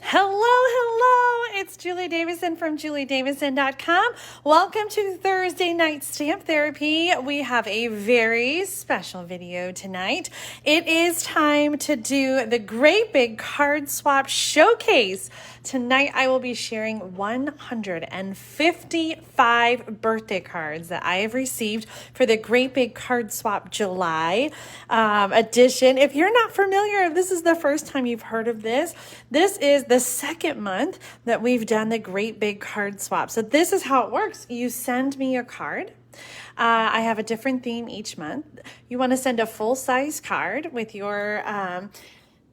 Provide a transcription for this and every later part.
Hello, it's Julie Davison from juliedavison.com. Welcome to Thursday Night Stamp Therapy. We have a very special video tonight. It is time to do the Great Big Card Swap Showcase. Tonight I will be sharing 155 birthday cards that I have received for the Great Big Card Swap July edition. If you're not familiar, if this is the first time you've heard of this, this is the second month that we've done the Great Big Card Swap. So this is how it works. You send me a card. I have a different theme each month. You want to send a full-size card with your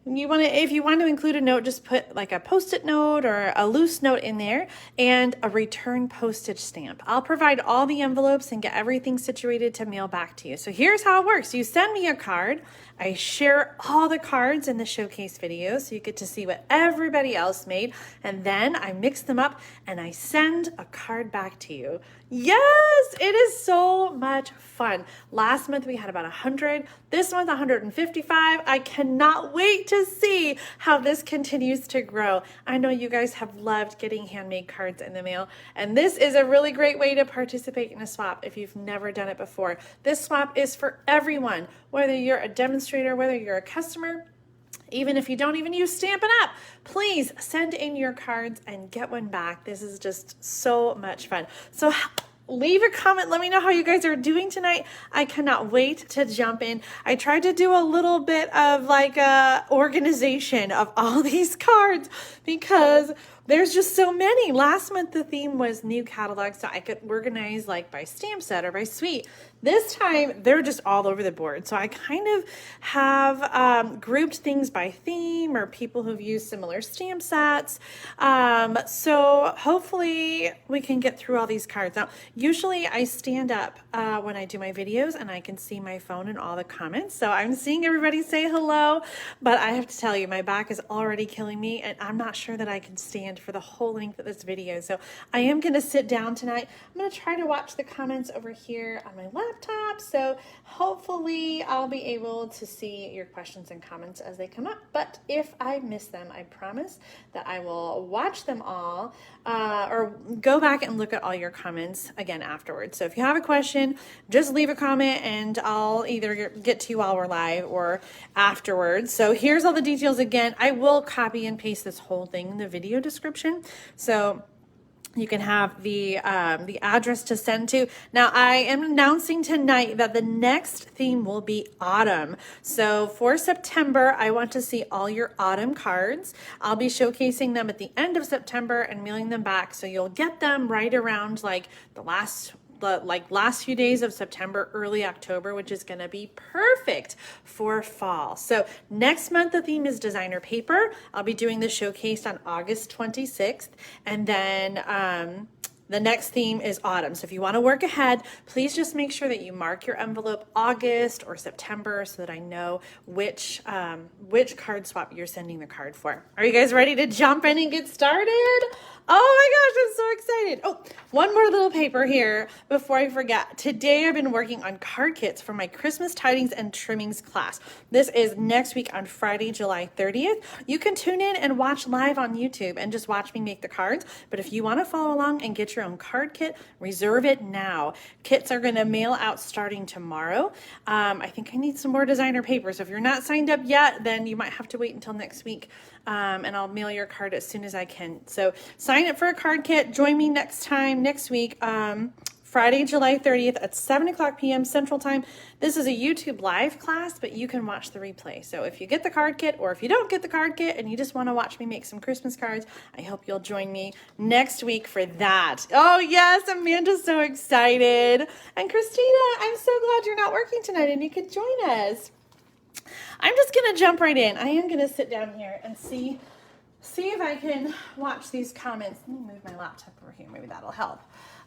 if you want to include a note, just put like a post-it note or a loose note in there and a return postage stamp. I'll provide all the envelopes and get everything situated to mail back to you. So here's how it works. You send me a card. I share all the cards in the showcase video so you get to see what everybody else made, and then I mix them up and I send a card back to you. Yes, it is so much fun. Last month we had about 100. This month 155. I cannot wait to see how this continues to grow. I know you guys have loved getting handmade cards in the mail, and this is a really great way to participate in a swap if you've never done it before. This swap is for everyone, whether you're a demonstrator, whether you're a customer, even if you don't even use Stampin' Up, please send in your cards and get one back. This is just so much fun. So leave a comment. Let me know how you guys are doing tonight. I cannot wait to jump in. I tried to do a little bit of like a organization of all these cards because there's just so many. Last month the theme was new catalogs, so I could organize like by stamp set or by suite. This time they're just all over the board. So I kind of have grouped things by theme or people who've used similar stamp sets. So hopefully we can get through all these cards. Now, usually I stand up when I do my videos and I can see my phone and all the comments. So I'm seeing everybody say hello, but I have to tell you, my back is already killing me and I'm not sure that I can stand for the whole length of this video. So I am going to sit down tonight. I'm going to try to watch the comments over here on my laptop. So hopefully I'll be able to see your questions and comments as they come up. But if I miss them, I promise that I will watch them all or go back and look at all your comments again afterwards. So if you have a question, just leave a comment and I'll either get to you while we're live or afterwards. So here's all the details again. I will copy and paste this whole thing in the video description. So you can have the address to send to. Now, I am announcing tonight that the next theme will be autumn. So for September, I want to see all your autumn cards. I'll be showcasing them at the end of September and mailing them back. So you'll get them right around like the last few days of September, early October, which is going to be perfect for fall. So next month, the theme is designer paper. I'll be doing the showcase on August 26th. And then the next theme is autumn. So if you want to work ahead, please just make sure that you mark your envelope August or September so that I know which card swap you're sending the card for. Are you guys ready to jump in and get started? Oh my gosh, I'm so excited. Oh, one more little paper here before I forget. Today I've been working on card kits for my Christmas tidings and trimmings class. This is next week on Friday, July 30th. You can tune in and watch live on YouTube and just watch me make the cards. But if you want to follow along and get your own card kit, reserve it now. Kits are going to mail out starting tomorrow. I think I need some more designer paper. So if you're not signed up yet, then you might have to wait until next week. And I'll mail your card as soon as I can. So sign up for a card kit. Join me next week, Friday, July 30th at 7:00 p.m. Central Time. This is a YouTube live class, but you can watch the replay. So if you get the card kit or if you don't get the card kit and you just want to watch me make some Christmas cards, I hope you'll join me next week for that. Oh yes, Amanda's so excited. And Christina, I'm so glad you're not working tonight and you could join us. I'm just going to jump right in. I am going to sit down here and see if I can watch these comments. Let me move my laptop over here. Maybe that'll help.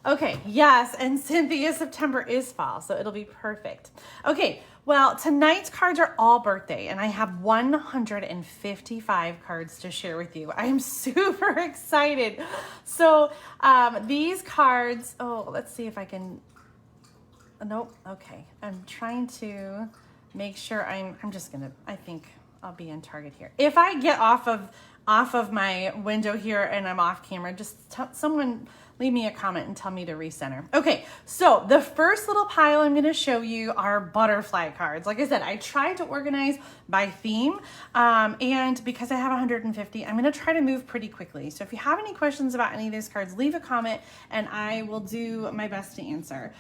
Okay, yes, and Cynthia, September is fall, so it'll be perfect. Okay, well, tonight's cards are all birthday, and I have 155 cards to share with you. I am super excited. So these cards, let's see if I can, nope, okay. I'm trying to make sure I'm just gonna, I think I'll be in Target here. If I get off of off of my window here and I'm off camera. Just someone leave me a comment and tell me to recenter. Okay, so the first little pile I'm gonna show you are butterfly cards. Like I said, I tried to organize by theme, and because I have 150, I'm gonna try to move pretty quickly. So if you have any questions about any of these cards, leave a comment and I will do my best to answer.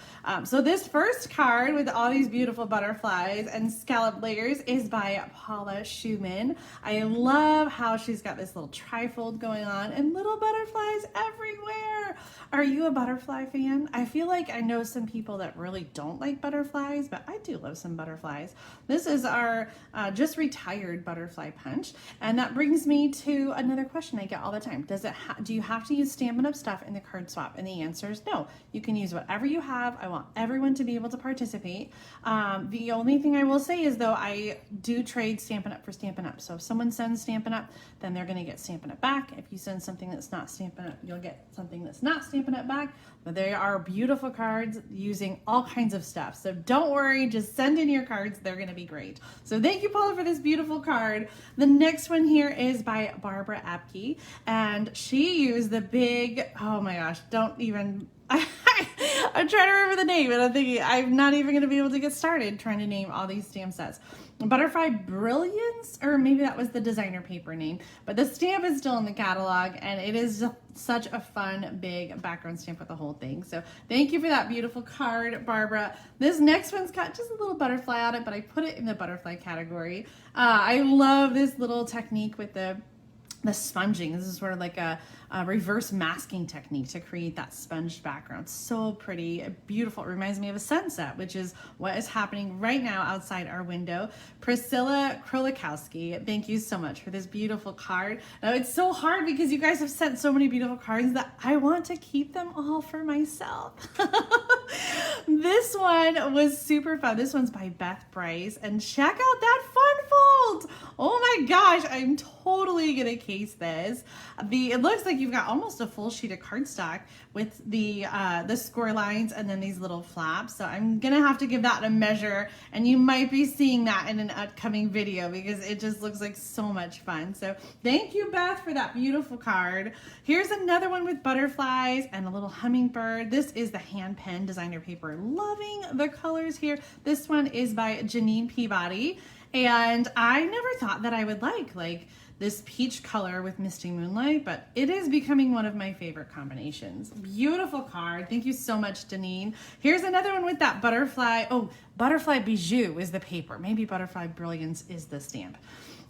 So this first card with all these beautiful butterflies and scallop layers is by Paula Schumann. I love how she's got this little trifold going on and little butterflies everywhere. Are you a butterfly fan? I feel like I know some people that really don't like butterflies, but I do love some butterflies. This is our just retired butterfly punch. And that brings me to another question I get all the time. Do you have to use Stampin' Up! Stuff in the card swap? And the answer is no. You can use whatever you have. I want everyone to be able to participate. The only thing I will say is though, I do trade Stampin' Up! For Stampin' Up! So if someone sends Stampin' Up!, then they're gonna get Stampin' Up! Back. If you send something that's not Stampin' Up!, you'll get something that's not Stampin' Up! Back. But they are beautiful cards using all kinds of stuff. So don't worry, just send in your cards. They're gonna be great. So thank you, Paula, for this beautiful card. The next one here is by Barbara Apke, and she used the big, oh my gosh, don't even, I'm trying to remember the name, and I'm thinking I'm not even going to be able to get started trying to name all these stamp sets. Butterfly Brilliance, or maybe that was the designer paper name, but the stamp is still in the catalog, and it is such a fun, big background stamp with the whole thing. So thank you for that beautiful card, Barbara. This next one's got just a little butterfly on it, but I put it in the butterfly category. I love this little technique with the sponging. This is sort of like a reverse masking technique to create that sponged background. So pretty, beautiful. It reminds me of a sunset, which is what is happening right now outside our window. Priscilla Krolikowski, thank you so much for this beautiful card. Now it's so hard because you guys have sent so many beautiful cards that I want to keep them all for myself. This one was super fun. This one's by Beth Bryce, and check out that fun fold. Oh my gosh, I'm totally gonna case this. It looks like you've got almost a full sheet of cardstock with the score lines and then these little flaps. So I'm gonna have to give that a measure, and you might be seeing that in an upcoming video because it just looks like so much fun. So thank you, Beth, for that beautiful card. Here's another one with butterflies and a little hummingbird. This is the hand pen designer paper. Loving the colors here. This one is by Janine Peabody, and I never thought that I would like this peach color with Misty Moonlight, but it is becoming one of my favorite combinations. Beautiful card. Thank you so much, Deneen. Here's another one with that butterfly. Oh, Butterfly Bijou is the paper. Maybe Butterfly Brilliance is the stamp.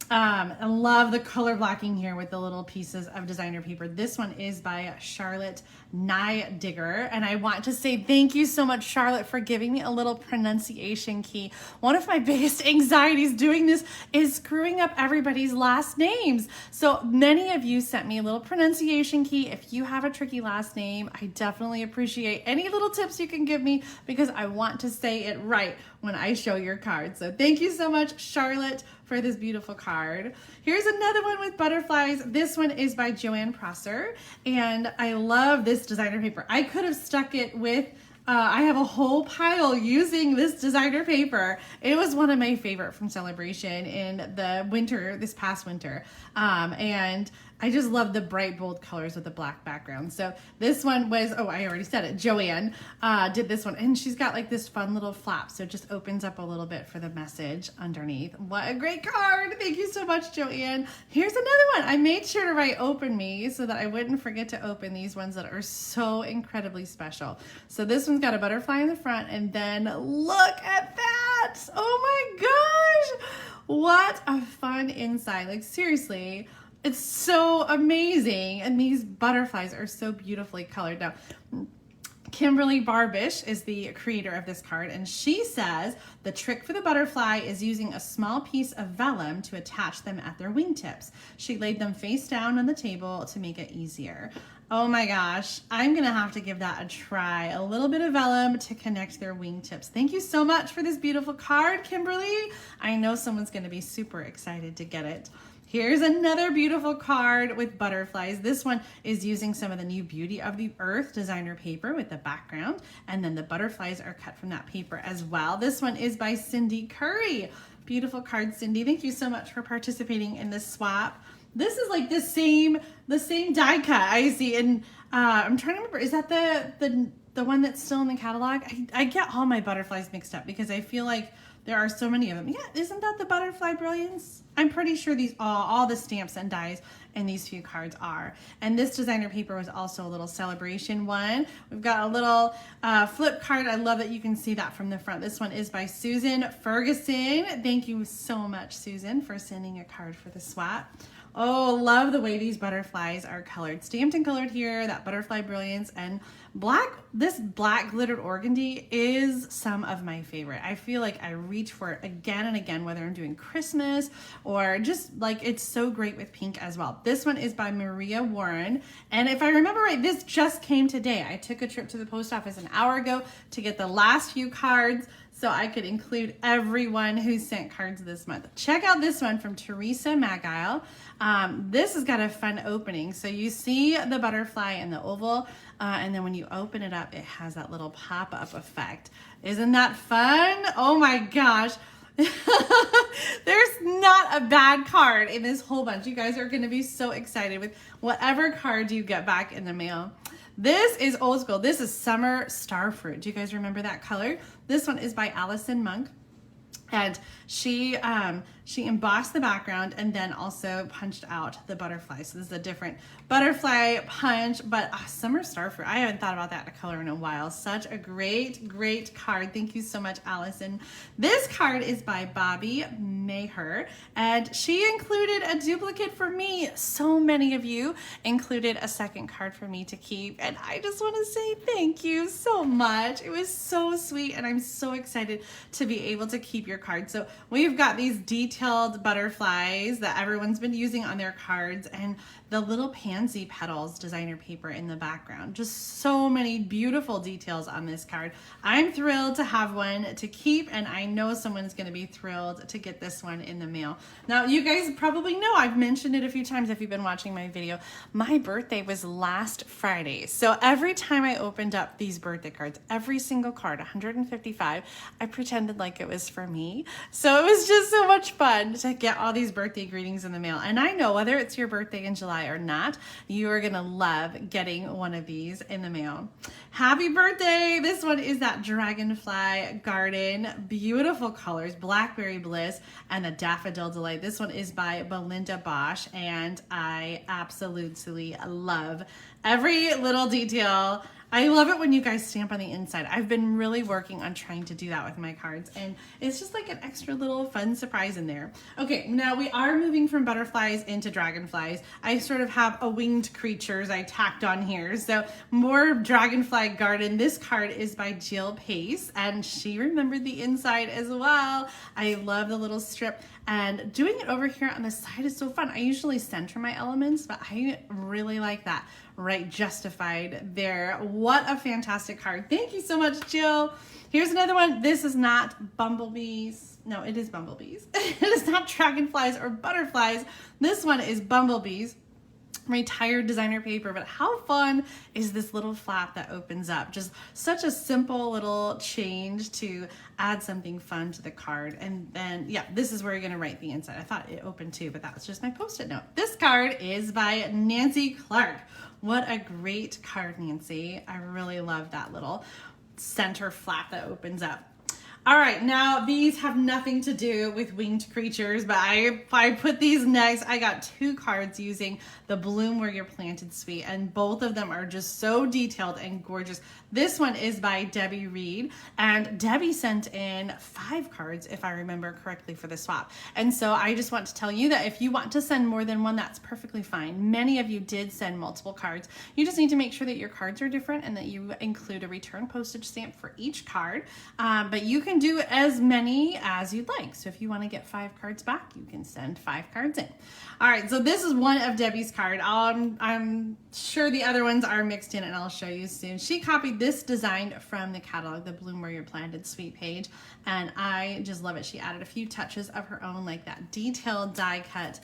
I love the color blocking here with the little pieces of designer paper. This one is by Charlotte Nydigger, and I want to say thank you so much, Charlotte, for giving me a little pronunciation key. One of my biggest anxieties doing this is screwing up everybody's last names. So many of you sent me a little pronunciation key. If you have a tricky last name, I definitely appreciate any little tips you can give me because I want to say it right when I show your card. So thank you so much, Charlotte, for this beautiful card. Here's another one with butterflies. This one is by Joanne Prosser, and I love this designer paper. I could have stuck it with, I have a whole pile using this designer paper. It was one of my favorite from Celebration in the winter, this past winter. And I just love the bright, bold colors with the black background. So this one was, oh, I already said it, Joanne did this one. And she's got like this fun little flap. So it just opens up a little bit for the message underneath. What a great card. Thank you so much, Joanne. Here's another one. I made sure to write open me so that I wouldn't forget to open these ones that are so incredibly special. So this one's got a butterfly in the front, and then look at that. Oh my gosh. What a fun inside. Like seriously, it's so amazing. And these butterflies are so beautifully colored. Now, Kimberly Barbish is the creator of this card, and she says the trick for the butterfly is using a small piece of vellum to attach them at their wingtips. She laid them face down on the table to make it easier. Oh my gosh, I'm gonna have to give that a try. A little bit of vellum to connect their wingtips. Thank you so much for this beautiful card, Kimberly. I know someone's gonna be super excited to get it. Here's another beautiful card with butterflies. This one is using some of the new Beauty of the Earth designer paper with the background, and then the butterflies are cut from that paper as well. This one is by Cindy Curry. Beautiful card, Cindy. Thank you so much for participating in this swap. This is like the same die cut I see. And I'm trying to remember, is that the one that's still in the catalog? I get all my butterflies mixed up because I feel like there are so many of them. Yeah, isn't that the Butterfly Brilliance? I'm pretty sure these all the stamps and dies in these few cards are. And this designer paper was also a little celebration one. We've got a little flip card. I love that you can see that from the front. This one is by Susan Ferguson. Thank you so much, Susan, for sending a card for the swap. Oh, love the way these butterflies are colored. Stamped and colored here, that Butterfly Brilliance, and black. This black glittered organdy is some of my favorite. I feel like I reach for it again and again, whether I'm doing Christmas or just like, it's so great with pink as well. This one is by Maria Warren. And if I remember right, this just came today. I took a trip to the post office an hour ago to get the last few cards so I could include everyone who sent cards this month. Check out this one from Teresa Magile. This has got a fun opening. So you see the butterfly and the oval, and then when you open it up, it has that little pop-up effect. Isn't that fun? Oh my gosh. There's not a bad card in this whole bunch. You guys are going to be so excited with whatever card you get back in the mail. This is old school. This is Summer Starfruit. Do you guys remember that color? This one is by Allison Monk. And she embossed the background and then also punched out the butterfly. So this is a different butterfly punch, but Summer Starfruit, I haven't thought about that color in a while. Such a great, great card. Thank you so much, Allison. This card is by Bobby Maher, and she included a duplicate for me. So many of you included a second card for me to keep, and I just want to say thank you so much. It was so sweet, and I'm so excited to be able to keep your card. So we've got these detailed butterflies that everyone's been using on their cards, and the little pansy petals designer paper in the background. Just so many beautiful details on this card. I'm thrilled to have one to keep, and I know someone's going to be thrilled to get this one in the mail. Now, you guys probably know, I've mentioned it a few times if you've been watching my video, my birthday was last Friday. So every time I opened up these birthday cards, every single card, 155, I pretended like it was for me. So it was just so much fun to get all these birthday greetings in the mail. And I know whether it's your birthday in July or not, you are gonna love getting one of these in the mail. Happy birthday! This one is that Dragonfly Garden. Beautiful colors, Blackberry Bliss and the Daffodil Delight. This one is by Belinda Bosch, and I absolutely love every little detail. I love it when you guys stamp on the inside. I've been really working on trying to do that with my cards, and it's just like an extra little fun surprise in there. Okay, now we are moving from butterflies into dragonflies. I sort of have a winged creatures I tacked on here. So more Dragonfly Garden. This card is by Jill Pace, and she remembered the inside as well. I love the little strip, and doing it over here on the side is so fun. I usually center my elements, but I really like that. Right, justified there. What a fantastic card. Thank you so much, Jill. Here's another one. This is not bumblebees. No, it is bumblebees. It is not dragonflies or butterflies. This one is bumblebees. Retired designer paper, but how fun is this little flap that opens up? Just such a simple little change to add something fun to the card. And then, yeah, this is where you're gonna write the inside. I thought it opened too, but that was just my Post-it note. This card is by Nancy Clark. What a great card, Nancy. I really love that little center flap that opens up. All right, now these have nothing to do with winged creatures, but I put these next. I got two cards using the Bloom Where You're Planted suite, and both of them are just so detailed and gorgeous. This one is by Debbie Reed, and Debbie sent in 5 cards, if I remember correctly, for the swap. And so I just want to tell you that if you want to send more than one, that's perfectly fine. Many of you did send multiple cards. You just need to make sure that your cards are different and that you include a return postage stamp for each card, but you can do as many as you'd like. So if you want to get 5 cards back, you can send 5 cards in. All right, so this is one of Debbie's card. I'm sure the other ones are mixed in, and I'll show you soon. She copied this design from the catalog, the Bloom Where You're Planted suite page, and I just love it. She added a few touches of her own, like that detailed die cut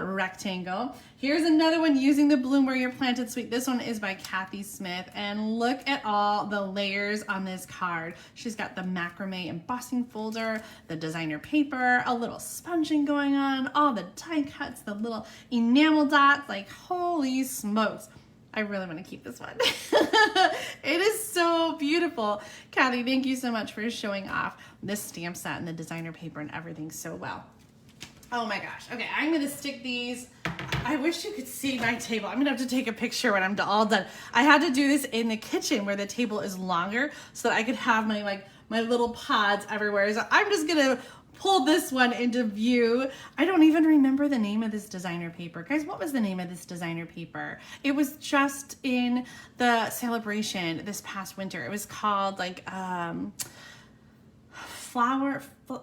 rectangle. Here's another one using the Bloom Where You're Planted suite. This one is by Kathy Smith, and look at all the layers on this card. She's got the macrame embossing folder, the designer paper, a little sponging going on, all the die cuts, the little enamel dots, like holy smokes. I really want to keep this one. It is so beautiful. Kathy, thank you so much for showing off this stamp set and the designer paper and everything so well. Oh my gosh. Okay, I'm going to stick these. I wish you could see my table. I'm going to have to take a picture when I'm all done. I had to do this in the kitchen where the table is longer so that I could have my little pods everywhere. So I'm just going to pull this one into view. I don't even remember the name of this designer paper. Guys, what was the name of this designer paper? It was just in the celebration this past winter. It was called like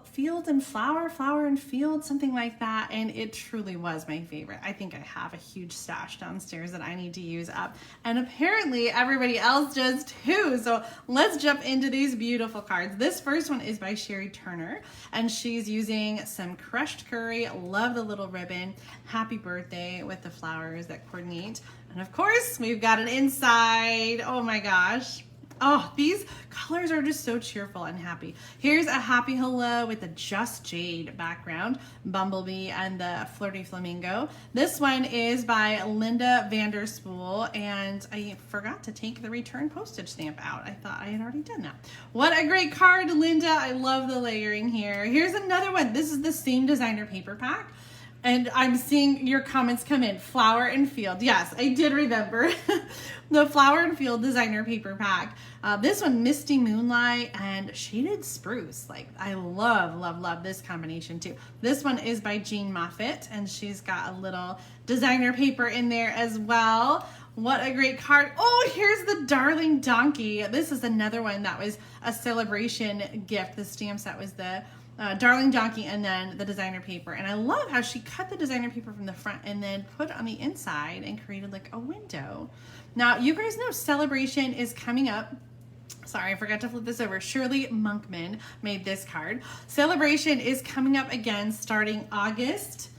Field and Flower and Field, something like that, and it truly was my favorite. I think I have a huge stash downstairs that I need to use up, and apparently everybody else does too. So let's jump into these beautiful cards. This first one is by Sherry Turner, and she's using some crushed curry. Love the little ribbon. Happy birthday with the flowers that coordinate, and of course we've got an inside. Oh my gosh. Oh, these colors are just so cheerful and happy. Here's a happy hello with the Just Jade background, Bumblebee, and the Flirty Flamingo. This one is by Linda Vanderspool, and I forgot to take the return postage stamp out. I thought I had already done that. What a great card, Linda. I love the layering here. Here's another one. This is the same designer paper pack. And I'm seeing your comments come in. Flower and Field. Yes, I did remember the Flower and Field designer paper pack. This one, Misty Moonlight and Shaded Spruce. Like, I love this combination too. This one is by Jean Moffitt, and she's got a little designer paper in there as well. What a great card. Oh, here's the Darling Donkey. This is another one that was a celebration gift. The stamp set was the Darling Donkey and then the designer paper. And I love how she cut the designer paper from the front and then put it on the inside and created like a window. Now, you guys know Celebration is coming up. Sorry, I forgot to flip this over. Shirley Monkman made this card. Celebration is coming up again starting August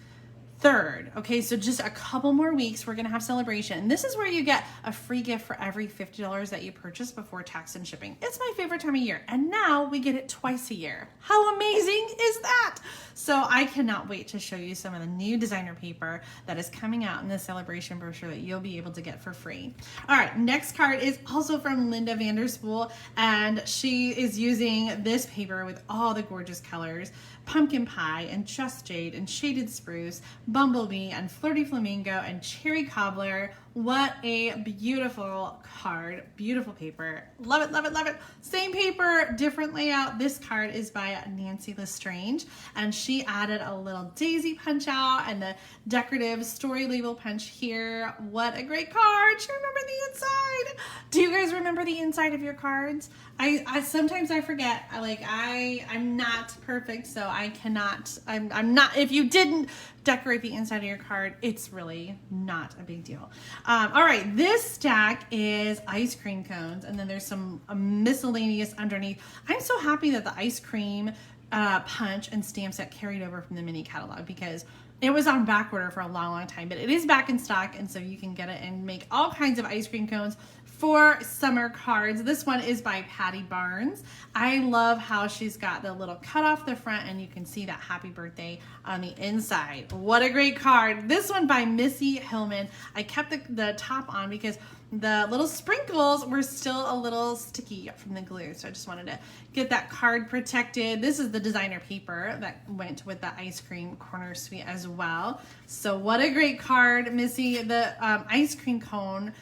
3rd. Okay, so just a couple more weeks, we're gonna have Celebration. And this is where you get a free gift for every $50 that you purchase before tax and shipping. It's my favorite time of year, and now we get it twice a year. How amazing is that? So I cannot wait to show you some of the new designer paper that is coming out in the Celebration brochure that you'll be able to get for free. All right, next card is also from Linda Vanderspool, and she is using this paper with all the gorgeous colors. Pumpkin Pie and Just Jade and Shaded Spruce, Bumblebee and Flirty Flamingo and Cherry Cobbler. What a beautiful card. Beautiful paper. Love it, love it, love it. Same paper, different layout. This card is by Nancy Lestrange, and she added a little daisy punch out and the decorative story label punch here. What a great card. She remembered the inside. Do you guys remember the inside of your cards? I sometimes I forget. I'm not perfect, so I cannot. I'm not. If you didn't decorate the inside of your card, it's really not a big deal. All right, this stack is ice cream cones, and then there's some miscellaneous underneath. I'm so happy that the ice cream punch and stamp set carried over from the mini catalog, because it was on back order for a long time, but it is back in stock, and so you can get it and make all kinds of ice cream cones for summer cards. This one is by Patty Barnes. I love how she's got the little cut off the front, and you can see that happy birthday on the inside. What a great card. This one by Missy Hillman. I kept the top on because the little sprinkles were still a little sticky from the glue, so I just wanted to get that card protected. This is the designer paper that went with the ice cream corner suite as well. So what a great card, Missy. The ice cream cone,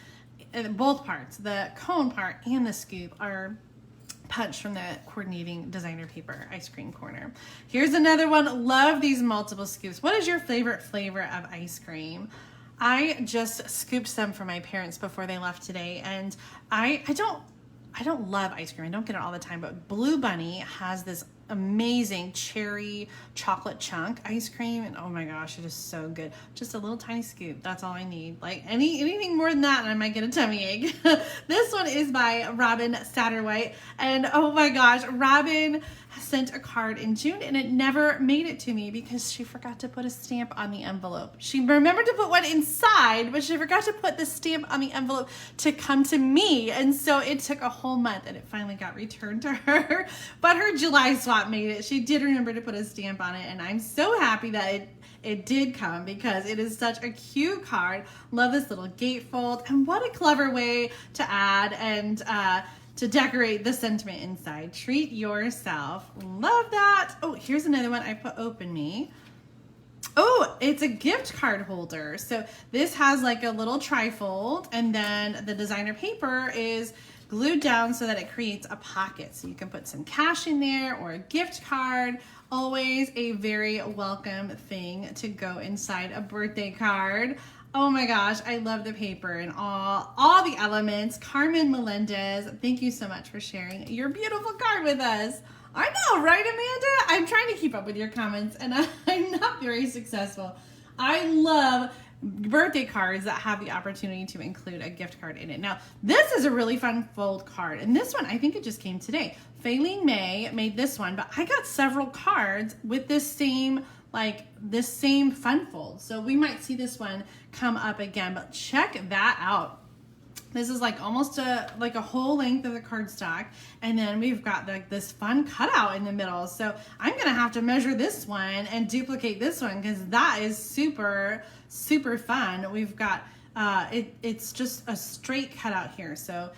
both parts, the cone part and the scoop, are punched from the coordinating designer paper ice cream corner. Here's another one. Love these multiple scoops. What is your favorite flavor of ice cream? I just scooped some for my parents before they left today, and I don't love ice cream. I don't get it all the time, but Blue Bunny has this amazing cherry chocolate chunk ice cream, and oh my gosh, it is so good. Just a little tiny scoop, that's all I need. Like anything more than that and I might get a tummy ache. This one is by Robin Satterwhite, and oh my gosh, Robin sent a card in June and it never made it to me because she forgot to put a stamp on the envelope. She remembered to put one inside, but she forgot to put the stamp on the envelope to come to me, and so it took a whole month and it finally got returned to her. But her July swap made it. She did remember to put a stamp on it, and I'm so happy that it did come because it is such a cute card. Love this little gatefold, and what a clever way to add and to decorate the sentiment inside. Treat yourself. Love that. Oh, here's another one I put open me. Oh, it's a gift card holder. So this has like a little trifold, and then the designer paper is glued down so that it creates a pocket. So you can put some cash in there or a gift card. Always a very welcome thing to go inside a birthday card. Oh my gosh, I love the paper and all the elements. Carmen Melendez, thank you so much for sharing your beautiful card with us. I know, right, Amanda? I'm trying to keep up with your comments and I'm not very successful. I love birthday cards that have the opportunity to include a gift card in it. Now, this is a really fun fold card, and this one, I think it just came today. Faylene May made this one, but I got several cards with this same fun fold. So we might see this one come up again, but check that out. This is like almost a whole length of the cardstock, and then we've got this fun cutout in the middle. So I'm gonna have to measure this one and duplicate this one because that is super, super fun. We've got it's just a straight cutout here. So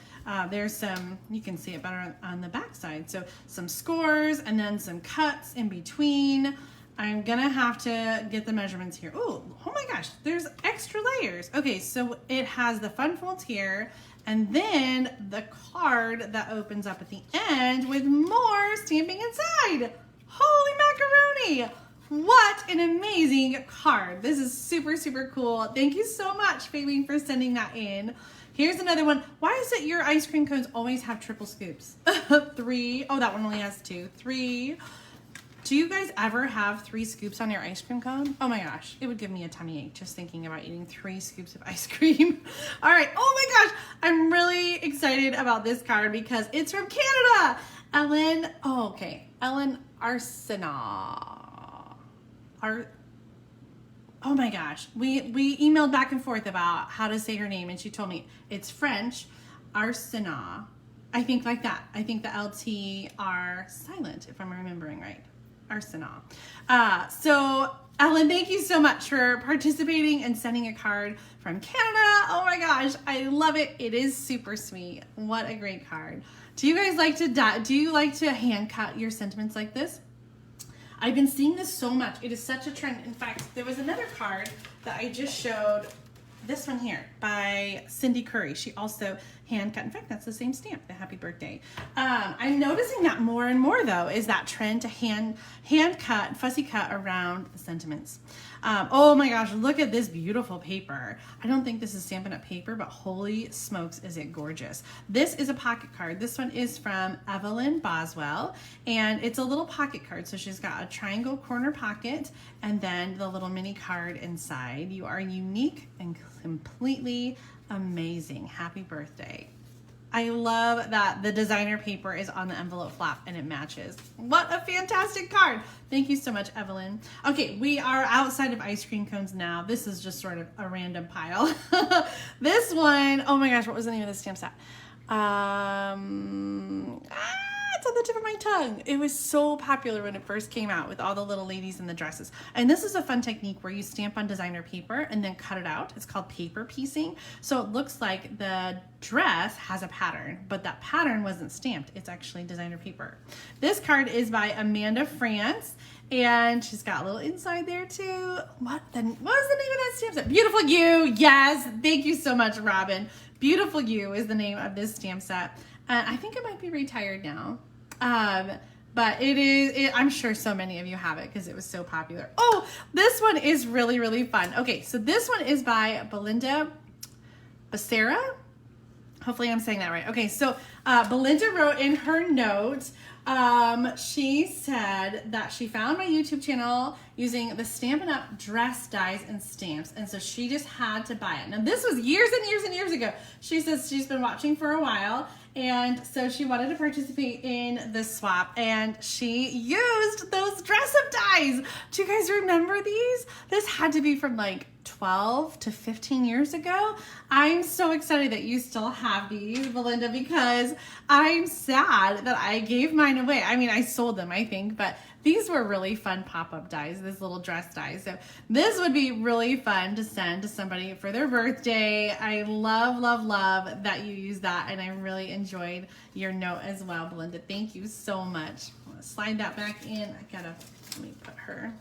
there's some, you can see it better on the back side. So some scores and then some cuts in between. I'm gonna have to get the measurements here. Oh my gosh, there's extra layers. Okay, so it has the fun folds here, and then the card that opens up at the end with more stamping inside. Holy macaroni! What an amazing card. This is super, super cool. Thank you so much, Faylene, for sending that in. Here's another one. Why is it your ice cream cones always have triple scoops? 3. Oh, that one only has 2. 3. Do you guys ever have 3 scoops on your ice cream cone? Oh my gosh, it would give me a tummy ache just thinking about eating 3 scoops of ice cream. All right, oh my gosh, I'm really excited about this card because it's from Canada. Ellen, Ellen Arsenault. Oh my gosh, we emailed back and forth about how to say her name, and she told me it's French, Arsenault. I think like that. I think the LT are silent, if I'm remembering right. Arsenault. So Ellen, thank you so much for participating and sending a card from Canada. Oh my gosh, I love it. It is super sweet. What a great card. Do you guys like to hand cut your sentiments like this? I've been seeing this so much. It is such a trend. In fact, there was another card that I just showed, this one here by Cindy Curry. She also hand cut. In fact, that's the same stamp, the happy birthday. I'm noticing that more and more though, is that trend to hand cut, fussy cut around the sentiments. Oh my gosh, look at this beautiful paper. I don't think this is Stampin' Up! Paper, but holy smokes, is it gorgeous. This is a pocket card. This one is from Evelyn Boswell, and it's a little pocket card. So she's got a triangle corner pocket and then the little mini card inside. You are unique and completely amazing. Happy birthday. I love that the designer paper is on the envelope flap and it matches. What a fantastic card. Thank you so much, Evelyn. Okay, we are outside of ice cream cones now. This is just sort of a random pile. This one, oh my gosh, what was the name of this stamp set? It's on the tip of my tongue. It was so popular when it first came out with all the little ladies in the dresses. And this is a fun technique where you stamp on designer paper and then cut it out. It's called paper piecing. So it looks like the dress has a pattern, but that pattern wasn't stamped. It's actually designer paper. This card is by Amanda France, and she's got a little inside there too. What was the name of that stamp set? Beautiful You. Yes. Thank you so much, Robin. Beautiful You is the name of this stamp set. I think it might be retired now. But I'm sure so many of you have it because it was so popular. Oh, this one is really, really fun. Okay, so this one is by Belinda Becerra. Hopefully I'm saying that right. Okay, so Belinda wrote in her notes, She said that she found my YouTube channel using the Stampin' Up! Dress dies and stamps, and so she just had to buy it. Now, this was years and years and years ago. She says she's been watching for a while, and so she wanted to participate in the swap, and she used those dress-up dies. Do you guys remember these? This had to be from like 12 to 15 years ago. I'm so excited that you still have these, Belinda, because I'm sad that I gave mine away. I mean, I sold them, I think, but these were really fun pop-up dies, this little dress dies. So this would be really fun to send to somebody for their birthday. I love, love, love that you use that, and I really enjoyed your note as well, Belinda. Thank you so much. I'm gonna slide that back in. Let me put her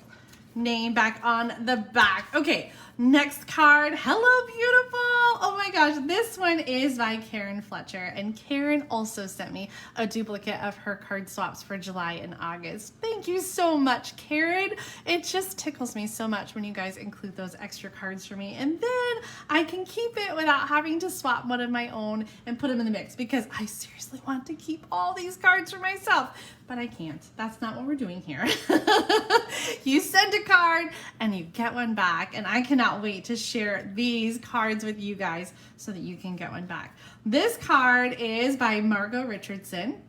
name back on the back. Okay, next card. Hello, beautiful. Oh my gosh, this one is by Karen Fletcher, and Karen also sent me a duplicate of her card swaps for July and August. Thank you so much, Karen. It just tickles me so much when you guys include those extra cards for me, and then I can keep it without having to swap one of my own and put them in the mix, because I seriously want to keep all these cards for myself, but I can't. That's not what we're doing here. You send a card and you get one back, and I cannot wait to share these cards with you guys so that you can get one back. This card is by Margot Richardson,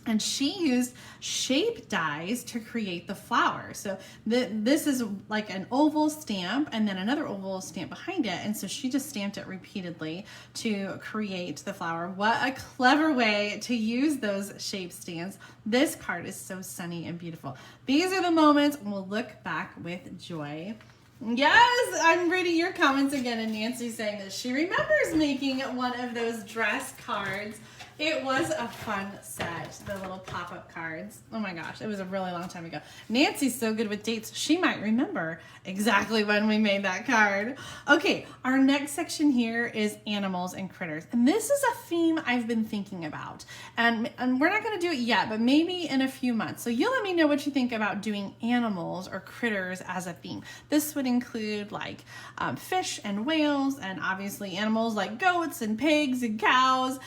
and she used shape dies to create the flower. So this is like an oval stamp and then another oval stamp behind it, and so she just stamped it repeatedly to create the flower. What a clever way to use those shape stamps. This card is so sunny and beautiful. These are the moments we'll look back with joy. Yes, I'm reading your comments again, and Nancy's saying that she remembers making one of those dress cards. It was a fun set, the little pop-up cards. Oh my gosh, it was a really long time ago. Nancy's so good with dates, she might remember exactly when we made that card. Okay, our next section here is animals and critters. And this is a theme I've been thinking about. And we're not gonna do it yet, but maybe in a few months. So you let me know what you think about doing animals or critters as a theme. This would include like fish and whales, and obviously animals like goats and pigs and cows.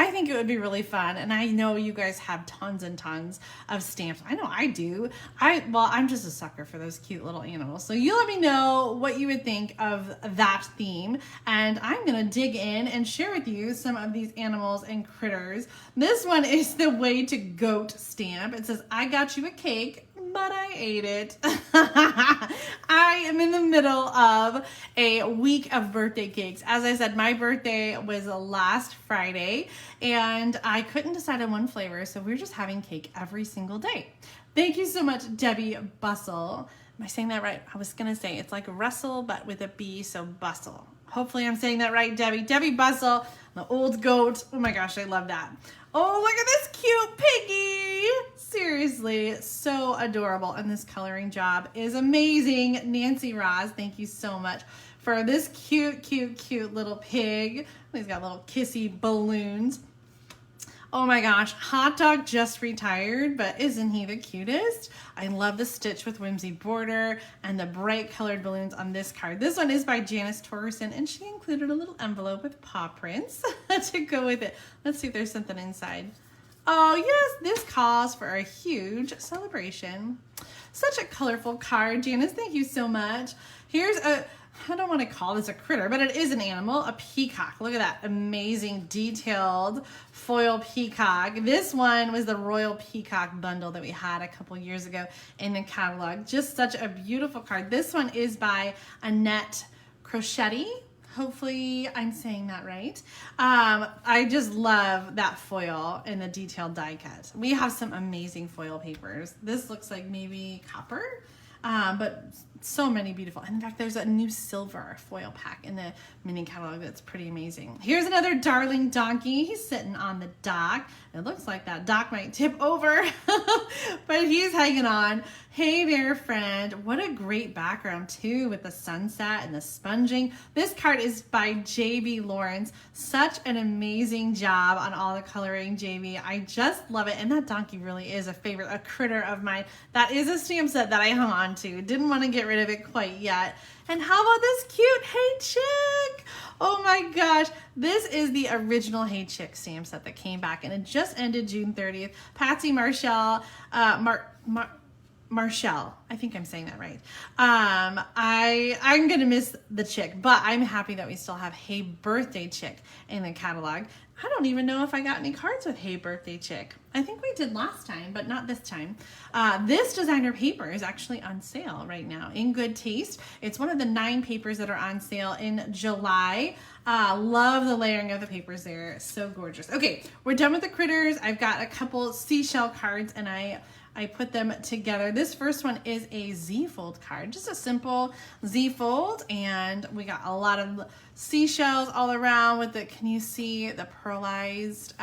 I think it would be really fun, and I know you guys have tons and tons of stamps. I know I do. I'm just a sucker for those cute little animals. So you let me know what you would think of that theme, and I'm gonna dig in and share with you some of these animals and critters. This one is the Way to Goat stamp. It says, I got you a cake, but I ate it. I am in the middle of a week of birthday cakes. As I said, my birthday was last Friday, and I couldn't decide on one flavor, so we're just having cake every single day. Thank you so much, Debbie Bustle. Am I saying that right? I was gonna say it's like Russell, but with a B, so Bustle. Hopefully I'm saying that right, Debbie. Debbie Bustle, the old goat. Oh my gosh, I love that. Oh, look at this cute piggy. Seriously, so adorable. And this coloring job is amazing. Nancy Roz, thank you so much for this cute, cute, cute little pig. He's got little kissy balloons. Oh my gosh, Hot Dog just retired, but isn't he the cutest? I love the Stitch with Whimsy border and the bright colored balloons on this card. This one is by Janice Torgerson, and she included a little envelope with paw prints to go with it. Let's see if there's something inside. Oh yes, this calls for a huge celebration. Such a colorful card, Janice, thank you so much. Here's a, I don't want to call this a critter, but it is an animal, a peacock. Look at that amazing detailed foil peacock. This one was the Royal Peacock bundle that we had a couple years ago in the catalog. Just such a beautiful card. This one is by Annette Crocetti. Hopefully I'm saying that right. I just love that foil and the detailed die cut. We have some amazing foil papers. This looks like maybe copper, but so many beautiful. In fact, there's a new silver foil pack in the mini catalog that's pretty amazing. Here's another darling donkey. He's sitting on the dock. It looks like that dock might tip over, but he's hanging on. Hey there, friend. What a great background too, with the sunset and the sponging. This card is by JB Lawrence. Such an amazing job on all the coloring, JB. I just love it. And that donkey really is a favorite, a critter of mine. That is a stamp set that I hung on to. Didn't want to get rid of it quite yet. And how about this cute hey chick? Oh my gosh. This is the original Hey Chick stamp set that came back, and it just ended June 30th. Patsy Marshall, Marshall, I think I'm saying that right. I'm gonna miss the chick, but I'm happy that we still have Hey Birthday Chick in the catalog. I don't even know if I got any cards with Hey Birthday Chick. I think we did last time, but not this time. This designer paper is actually on sale right now in good taste. It's one of the 9 papers that are on sale in July. Love the layering of the papers there. So gorgeous. Okay, we're done with the critters. I've got a couple seashell cards, and I put them together. This first one is a Z-fold card, just a simple Z-fold, and we got a lot of seashells all around with the, can you see the pearlized,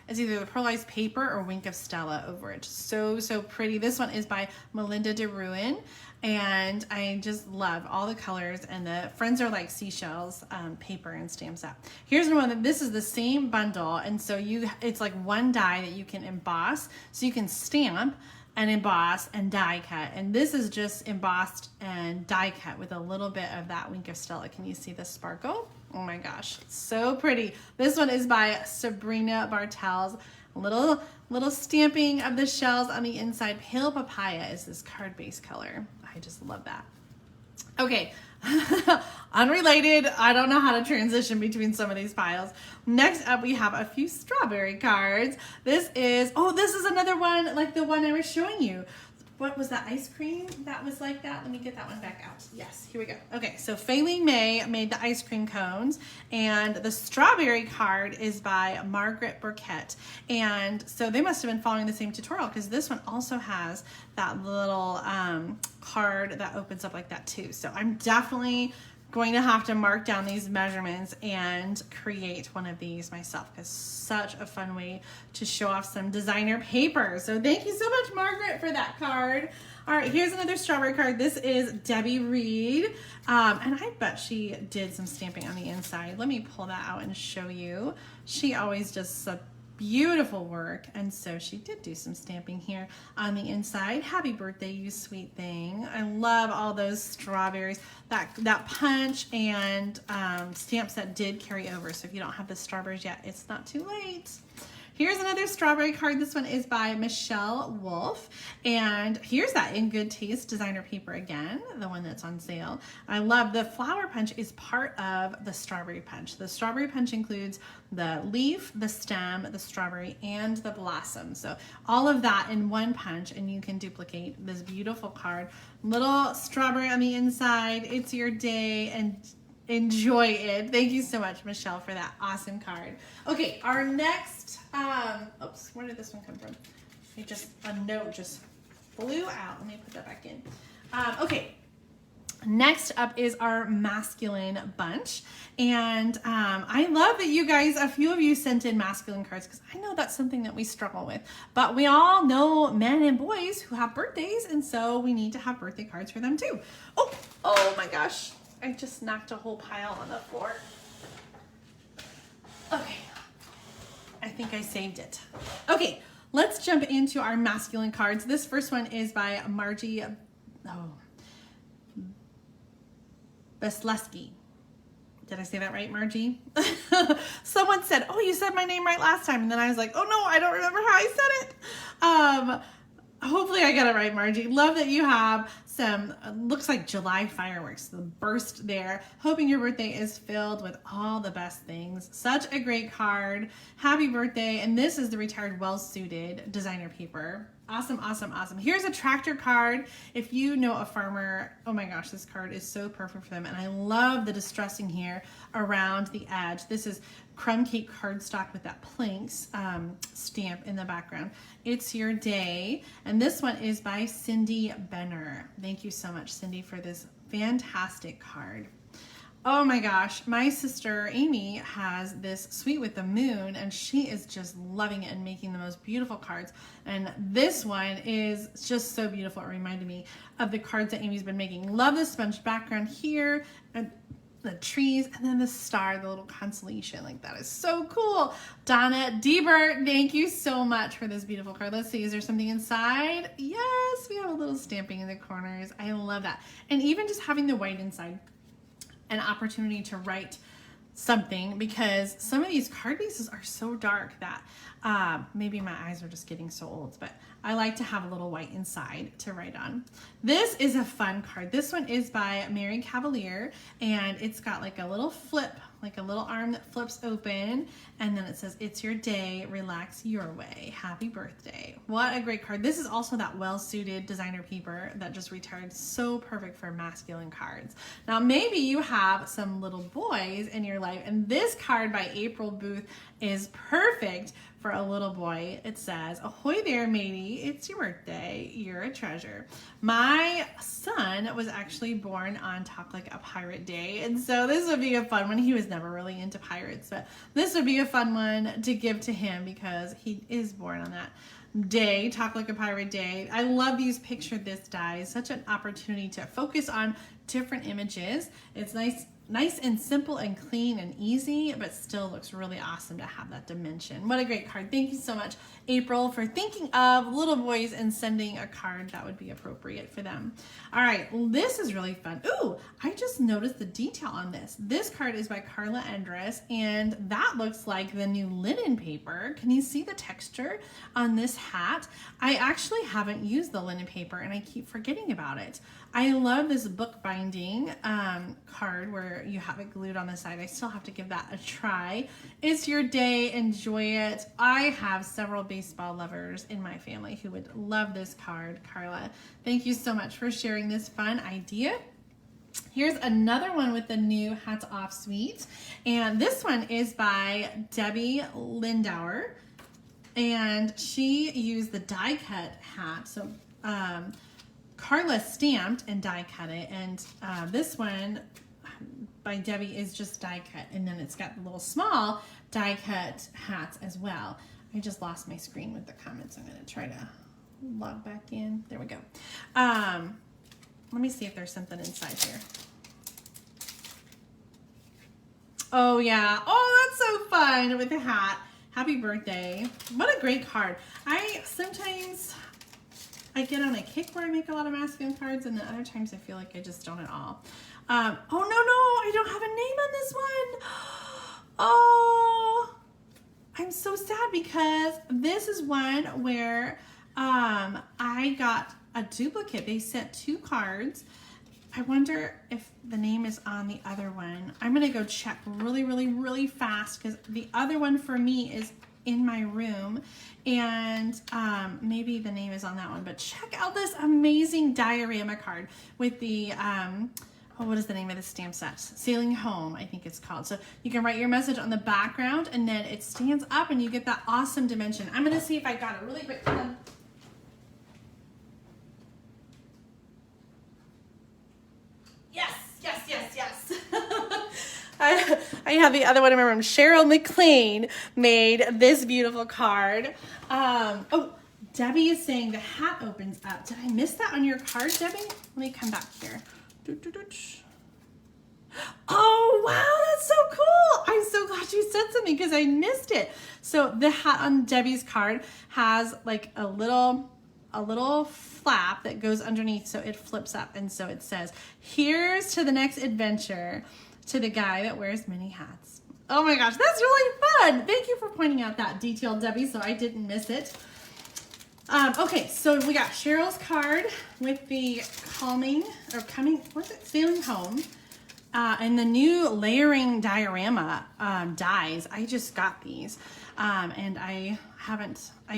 it's either the pearlized paper or Wink of Stella over it. So, so pretty. This one is by Melinda DeRuin, and I just love all the colors, and the Friends Are Like Seashells paper and stamp set. Here's one that this is the same bundle, and so it's like one die that you can emboss, so you can stamp and emboss and die cut, and this is just embossed and die cut with a little bit of that Wink of Stella. Can you see the sparkle? Oh my gosh, so pretty. This one is by Sabrina Bartels. Little stamping of the shells on the inside. Pale Papaya is this card base color. I just love that. Okay, unrelated. I don't know how to transition between some of these piles. Next up, we have a few strawberry cards. This is another one like the one I was showing you. What was that, ice cream that was like that? Let me get that one back out. Yes, here we go. Okay, so Faylene May made the ice cream cones, and the strawberry card is by Margaret Burkett. And so they must have been following the same tutorial, because this one also has that little card that opens up like that too. So I'm definitely going to have to mark down these measurements and create one of these myself, because such a fun way to show off some designer paper. So thank you so much, Margaret, for that card. All right, here's another strawberry card. This is Debbie Reed, and I bet she did some stamping on the inside. Let me pull that out and show you. She always does some beautiful work, and so she did do some stamping here on the inside. Happy birthday, you sweet thing. I love all those strawberries. That punch and stamps that did carry over, so if you don't have the strawberries yet, it's not too late. Here's another strawberry card. This one is by Michelle Wolf. And here's that In Good Taste designer paper again, the one that's on sale. I love the flower punch is part of the strawberry punch. The strawberry punch includes the leaf, the stem, the strawberry, and the blossom. So all of that in one punch, and you can duplicate this beautiful card. Little strawberry on the inside. It's your day, and enjoy it. Thank you so much, Michelle, for that awesome card. Okay, our next, oops, where did this one come from? A note just flew out. Let me put that back in. Okay, next up is our masculine bunch. And I love that you guys, a few of you sent in masculine cards, because I know that's something that we struggle with. But we all know men and boys who have birthdays, and so we need to have birthday cards for them too. Oh my gosh. I just knocked a whole pile on the floor. Okay, I think I saved it. Okay, let's jump into our masculine cards. This first one is by Margie Besleski. Did I say that right, Margie? Someone said, oh, you said my name right last time. And then I was like, oh no, I don't remember how I said it. Hopefully I got it right, Margie. Love that you have some, looks like July fireworks, the burst there. Hoping your birthday is filled with all the best things. Such a great card. Happy birthday. And this is the Retired Well Suited designer paper. Awesome, awesome, awesome. Here's a tractor card. If you know a farmer, oh my gosh, this card is so perfect for them. And I love the distressing here around the edge. This is crumb cake cardstock with that planks stamp in the background. It's your day. And this one is by Cindy Benner. Thank you so much, Cindy, for this fantastic card. Oh my gosh, my sister Amy has this Sweet with the Moon, and she is just loving it and making the most beautiful cards. And this one is just so beautiful. It reminded me of the cards that Amy's been making. Love the sponge background here, and the trees, and then the star, the little constellation. Like, that is so cool. Donna Diebert, thank you so much for this beautiful card. Let's see, is there something inside? Yes, we have a little stamping in the corners. I love that. And even just having the white inside, an opportunity to write something, because some of these card bases are so dark that maybe my eyes are just getting so old, but I like to have a little white inside to write on. This is a fun card. This one is by Mary Cavalier, and it's got like a little flip, like a little arm that flips open, and then it says, "It's your day, relax your way, happy birthday." What a great card. This is also that well-suited designer paper that just retired, so perfect for masculine cards. Now maybe you have some little boys in your life, and this card by April Booth is perfect for a little boy. It says, "Ahoy there, matey, it's your birthday, you're a treasure." My son was actually born on Talk Like a Pirate Day, and so this would be a fun one. He was never really into pirates, but this would be a fun one to give to him because he is born on that day, Talk Like a Pirate Day. I love these picture this dies. Such an opportunity to focus on different images. It's nice and simple and clean and easy, but still looks really awesome to have that dimension. What a great card. Thank you so much, April, for thinking of little boys and sending a card that would be appropriate for them. All right, this is really fun. Ooh, I just noticed the detail on this. This card is by Carla Endres, and that looks like the new linen paper. Can you see the texture on this hat? I actually haven't used the linen paper, and I keep forgetting about it. I love this bookbinding card where you have it glued on the side. I still have to give that a try. It's your day, enjoy it. I have several baseball lovers in my family who would love this card. Carla, thank you so much for sharing this fun idea. Here's another one with the new Hats Off suite, and this one is by Debbie Lindauer, and she used the die cut hat. So Carla stamped and die cut it, and this one by Debbie is just die cut, and then it's got the little small die cut hats as well. I just lost my screen with the comments. I'm going to try to log back in. There we go. Let me see if there's something inside here. Oh yeah, oh that's so fun with the hat. Happy birthday. What a great card. Sometimes I get on a kick where I make a lot of masculine cards, and then other times I feel like I just don't at all. Oh no, I don't have a name on this one. Oh, I'm so sad because this is one where I got a duplicate. They sent 2 cards. I wonder if the name is on the other one. I'm gonna go check really fast because the other one for me is in my room, and maybe the name is on that one. But check out this amazing diorama card with the what is the name of the stamp set? Sailing Home, I think it's called. So you can write your message on the background, and then it stands up and you get that awesome dimension. I'm gonna see if I got it really quick. Yes. I have the other one in my room. Cheryl McLean made this beautiful card. Oh, Debbie is saying the hat opens up. Did I miss that on your card, Debbie? Let me come back here. Oh, wow, that's so cool. I'm so glad you said something because I missed it. So the hat on Debbie's card has like a little flap that goes underneath, so it flips up, and so it says, "Here's to the next adventure, to the guy that wears many hats." Oh my gosh, that's really fun. Thank you for pointing out that detail, Debbie, so I didn't miss it. Okay, so we got Cheryl's card with the Sailing Home, and the new layering diorama dies. I just got these, and I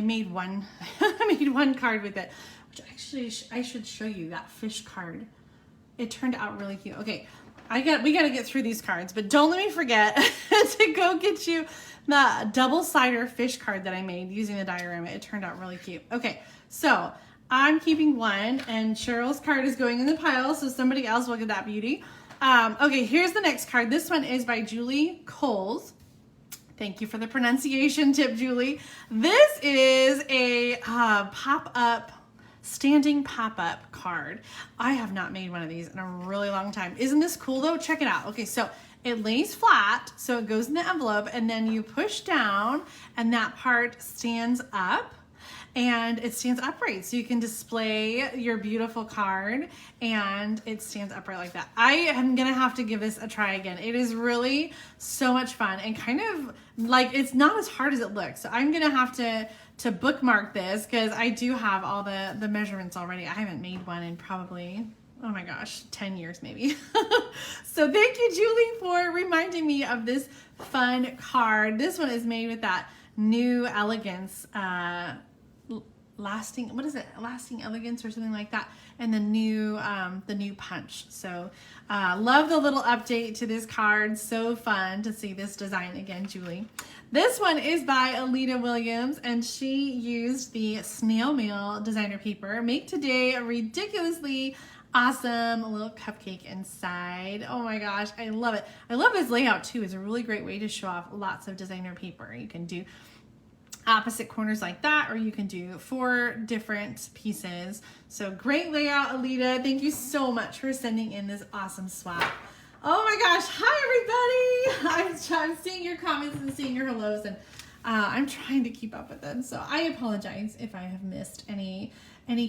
made one, I made one card with it, which actually I should show you that fish card. It turned out really cute. Okay, we gotta get through these cards, but don't let me forget to go get you the double-sider fish card that I made using the diorama. It turned out really cute. Okay, so I'm keeping one, and Cheryl's card is going in the pile, so somebody else will get that beauty. Okay, here's the next card. This one is by Julie Coles. Thank you for the pronunciation tip, Julie. This is a standing pop-up card. I have not made one of these in a really long time. Isn't this cool though? Check it out. Okay, so it lays flat, so it goes in the envelope, and then you push down and that part stands up. and it stands upright. So you can display your beautiful card and it stands upright like that. I am gonna have to give this a try again. It is really so much fun and kind of like, it's not as hard as it looks. So I'm gonna have to bookmark this because I do have all the measurements already. I haven't made one in probably, oh my gosh, 10 years maybe. So thank you, Julie, for reminding me of this fun card. This one is made with that New Elegance, lasting, what is it? Lasting Elegance or something like that. And the new punch. So love the little update to this card. So fun to see this design again, Julie. This one is by Alita Williams, and she used the snail mail designer paper. Make today a ridiculously awesome little cupcake inside. Oh my gosh, I love it. I love this layout too. It's a really great way to show off lots of designer paper. You can do opposite corners like that, or you can do 4 different pieces. So great layout, Alita. Thank you so much for sending in this awesome swap. Oh my gosh, hi everybody. I'm seeing your comments and seeing your hellos, and I'm trying to keep up with them. So I apologize if I have missed any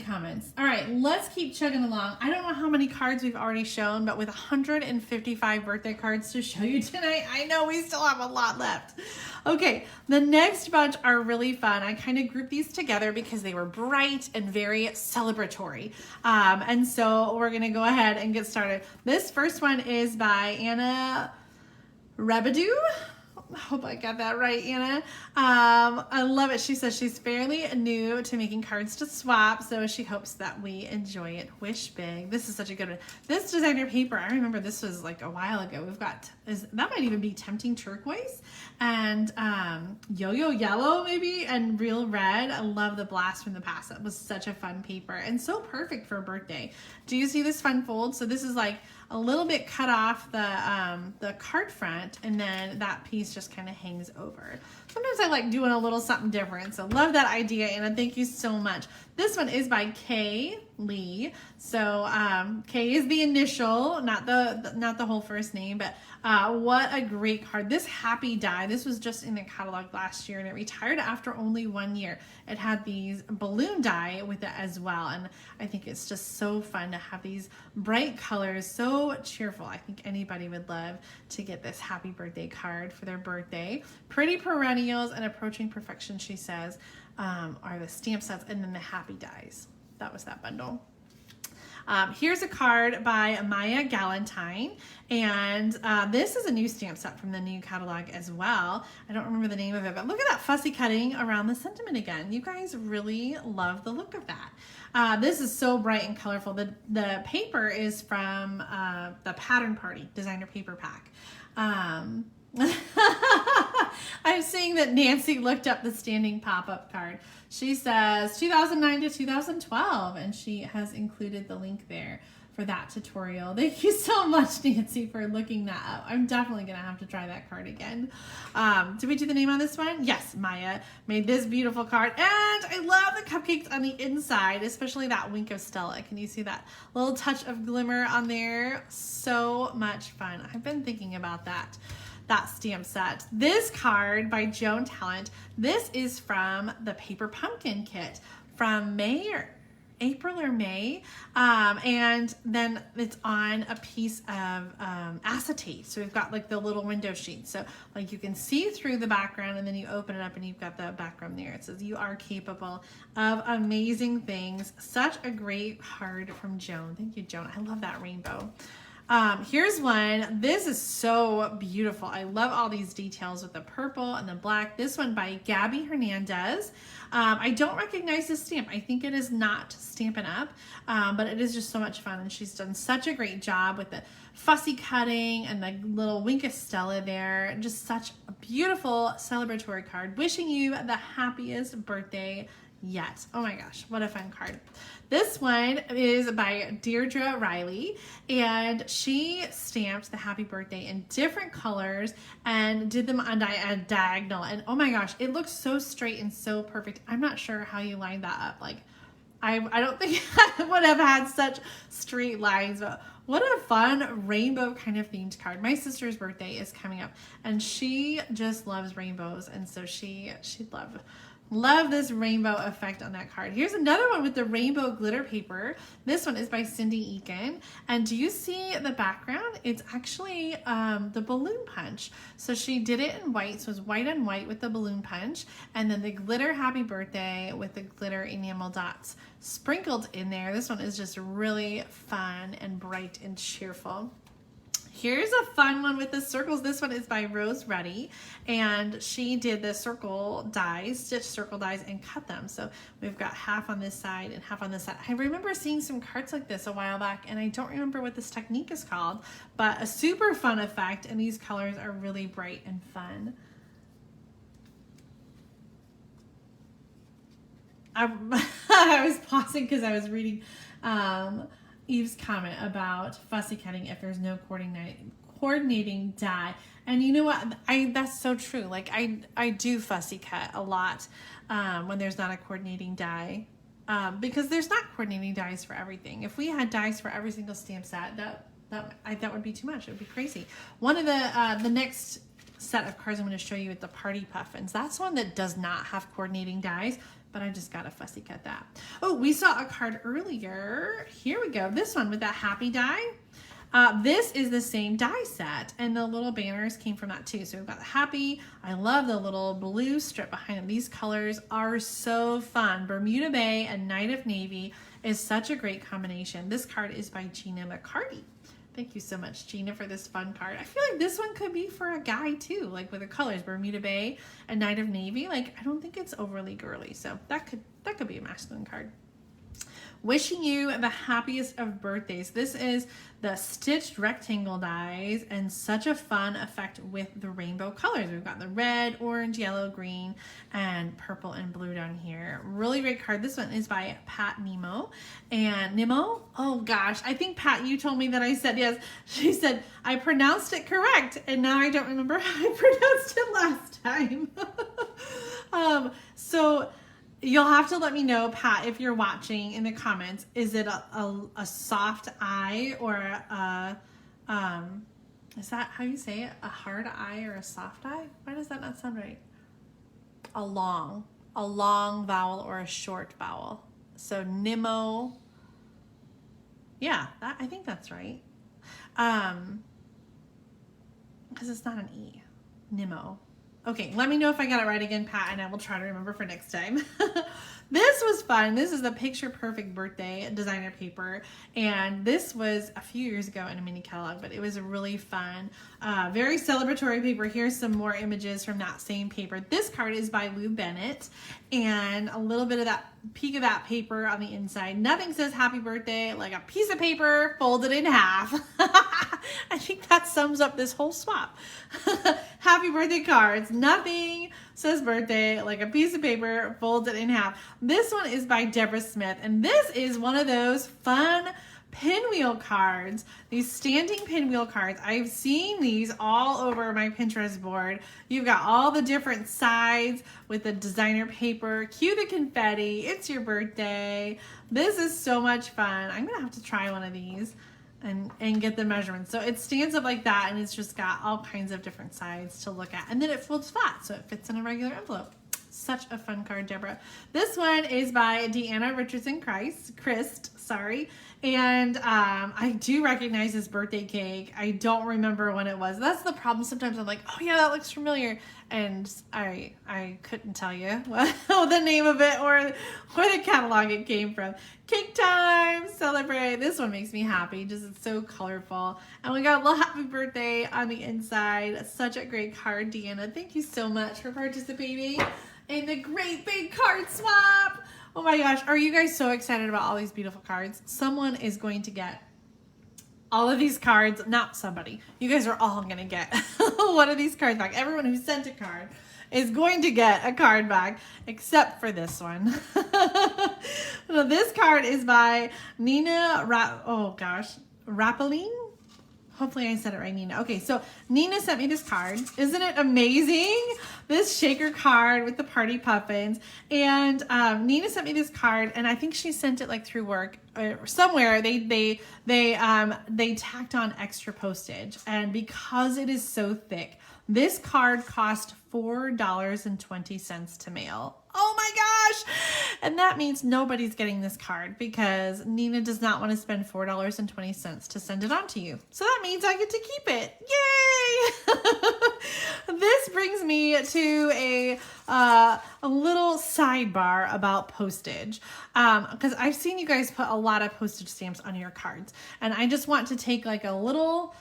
comments. All right, let's keep chugging along. I don't know how many cards we've already shown, but with 155 birthday cards to show you tonight, I know we still have a lot left. Okay, the next bunch are really fun. I kind of grouped these together because they were bright and very celebratory. And so we're gonna go ahead and get started. This first one is by Anna Rabadou. I hope I got that right, Anna. I love it. She says she's fairly new to making cards to swap, so she hopes that we enjoy it. Wish big. This is such a good one. This designer paper, I remember this was like a while ago. We've got, that might even be Tempting Turquoise and Yo-Yo Yellow maybe, and Real Red. I love the Blast from the Past. That was such a fun paper and so perfect for a birthday. Do you see this fun fold? So this is like a little bit cut off the card front, and then that piece just kind of hangs over. Sometimes I like doing a little something different, so love that idea, Anna. Thank you so much. This one is by Kay Lee. So Kay is the initial, not the whole first name, but what a great card. This happy die, this was just in the catalog last year, and it retired after only 1 year. It had these balloon die with it as well, and I think it's just so fun to have these bright colors, so cheerful. I think anybody would love to get this happy birthday card for their birthday. Pretty perennials and approaching perfection, she says, are the stamp sets, and then the happy dies. That was that bundle. Here's a card by Maya Galantine, and this is a new stamp set from the new catalog as well. I don't remember the name of it, but look at that fussy cutting around the sentiment again. You guys really love the look of that. This is so bright and colorful. The paper is from the Pattern Party designer paper pack. I'm seeing that Nancy looked up the standing pop-up card. She says 2009 to 2012, and she has included the link there for that tutorial. Thank you so much, Nancy, for looking that up. I'm definitely gonna have to try that card again. Did we do the name on this one? Yes, Maya made this beautiful card, and I love the cupcakes on the inside, especially that wink of Stella. Can you see that little touch of glimmer on there? So much fun. I've been thinking about that stamp set. This card by Joan Talent, this is from the Paper Pumpkin kit from May or April or May, and then it's on a piece of acetate. So we've got like the little window sheet, so like you can see through the background, and then you open it up and you've got the background there. It says you are capable of amazing things. Such a great card from Joan. Thank you, Joan. I love that rainbow. Here's one. This is so beautiful. I love all these details with the purple and the black. This one by Gabby Hernandez. I don't recognize this stamp. I think it is not Stampin' Up, but it is just so much fun, and she's done such a great job with the fussy cutting and the little wink of Stella there. Just such a beautiful celebratory card. Wishing you the happiest birthday yet. Oh my gosh, what a fun card. This one is by Deirdre Riley, and she stamped the happy birthday in different colors and did them on a diagonal, and oh my gosh, it looks so straight and so perfect. I'm not sure how you lined that up. Like I don't think I would have had such straight lines, but what a fun rainbow kind of themed card. My sister's birthday is coming up, and she just loves rainbows, and so she'd Love this rainbow effect on that card. Here's another one with the rainbow glitter paper. This one is by Cindy Eakin. And do you see the background? It's actually the balloon punch. So she did it in white. So it's white on white with the balloon punch. And then the glitter happy birthday with the glitter enamel dots sprinkled in there. This one is just really fun and bright and cheerful. Here's a fun one with the circles. This one is by Rose Ruddy, and she did the circle dies, stitch circle dies, and cut them. So we've got half on this side and half on this side. I remember seeing some cards like this a while back, and I don't remember what this technique is called, but a super fun effect, and these colors are really bright and fun. I was pausing because I was reading Eve's comment about fussy cutting if there's no coordinating die. And you know what? That's so true. Like I do fussy cut a lot when there's not a coordinating die because there's not coordinating dies for everything. If we had dies for every single stamp set, that would be too much. It would be crazy. One of the next set of cards I'm going to show you at the Party Puffins. That's one that does not have coordinating dies, but I just got to fussy cut that. Oh, we saw a card earlier. Here we go. This one with that happy die. This is the same die set, and the little banners came from that too. So we've got the happy. I love the little blue strip behind them. These colors are so fun. Bermuda Bay and Night of Navy is such a great combination. This card is by Gina McCarty. Thank you so much, Gina, for this fun card. I feel like this one could be for a guy too, like with the colors, Bermuda Bay and Night of Navy. Like, I don't think it's overly girly, so that could be a masculine card. Wishing you the happiest of birthdays. This is the stitched rectangle dies and such a fun effect with the rainbow colors. We've got the red, orange, yellow, green, and purple and blue down here. Really great card. This one is by Pat Nemo. And Nemo, oh gosh, I think Pat, you told me that I said yes. She said, I pronounced it correct, and now I don't remember how I pronounced it last time. So you'll have to let me know, Pat, if you're watching in the comments. Is it a soft I or is that how you say it? A hard I or a soft I? Why does that not sound right? A long vowel or a short vowel. So Nemo. Yeah, I think that's right. Because it's not an E. Nemo. Okay, let me know if I got it right again, Pat, and I will try to remember for next time. This was fun. This is the Picture Perfect Birthday designer paper, and this was a few years ago in a mini catalog, but it was really fun. Very celebratory paper. Here's some more images from that same paper. This card is by Lou Bennett, and a little bit of that peek of that paper on the inside. Nothing says happy birthday like a piece of paper folded in half. I think that sums up this whole swap. Happy birthday cards. Nothing says birthday like a piece of paper folded in half. This one is by Deborah Smith, and this is one of those fun pinwheel cards, these standing pinwheel cards. I've seen these all over my Pinterest board. You've got all the different sides with the designer paper. Cue the confetti. It's your birthday. This is so much fun. I'm gonna have to try one of these and get the measurements. So it stands up like that, and it's just got all kinds of different sides to look at, and then it folds flat so it fits in a regular envelope. Such a fun card, Deborah. This one is by Deanna Richardson Christ, and I do recognize this birthday cake. I don't remember when it was. That's the problem. Sometimes I'm like, oh yeah, that looks familiar, and I couldn't tell you what the name of it or the catalog it came from. Cake time, celebrate. This one makes me happy. Just it's so colorful, and we got a little happy birthday on the inside. Such a great card, Deanna. Thank you so much for participating in the great big card swap. Oh my gosh, are you guys so excited about all these beautiful cards? Someone is going to get all of these cards. Not somebody. You guys are all going to get one of these cards back. Everyone who sent a card is going to get a card back, except for this one. So this card is by Nina Rappeline. Hopefully I said it right, Nina. Okay, so Nina sent me this card. Isn't it amazing? This shaker card with the Party Puffins. And Nina sent me this card, and I think she sent it like through work or somewhere. They tacked on extra postage, and because it is so thick, this card cost $4.20 to mail. Oh my And that means nobody's getting this card because Nina does not want to spend $4.20 to send it on to you. So that means I get to keep it. Yay! This brings me to a little sidebar about postage. Because I've seen you guys put a lot of postage stamps on your cards. And I just want to take like a little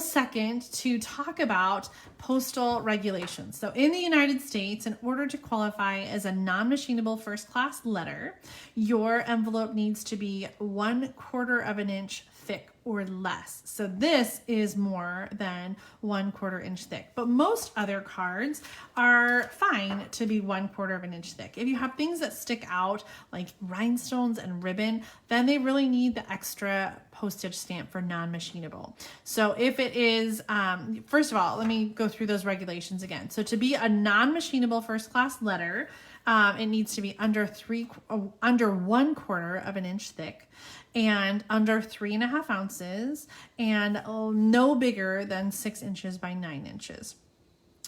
second to talk about postal regulations. So in the United States, in order to qualify as a non-machinable first class letter, your envelope needs to be 1/4 of an inch thick or less. So this is more than 1/4 inch thick, but most other cards are fine to be 1/4 of an inch thick. If you have things that stick out like rhinestones and ribbon, then they really need the extra postage stamp for non-machinable. So if it is, first of all, let me go through those regulations again. So to be a non-machinable first class letter, it needs to be under 1/4 of an inch thick and under 3.5 ounces and no bigger than 6 inches by 9 inches.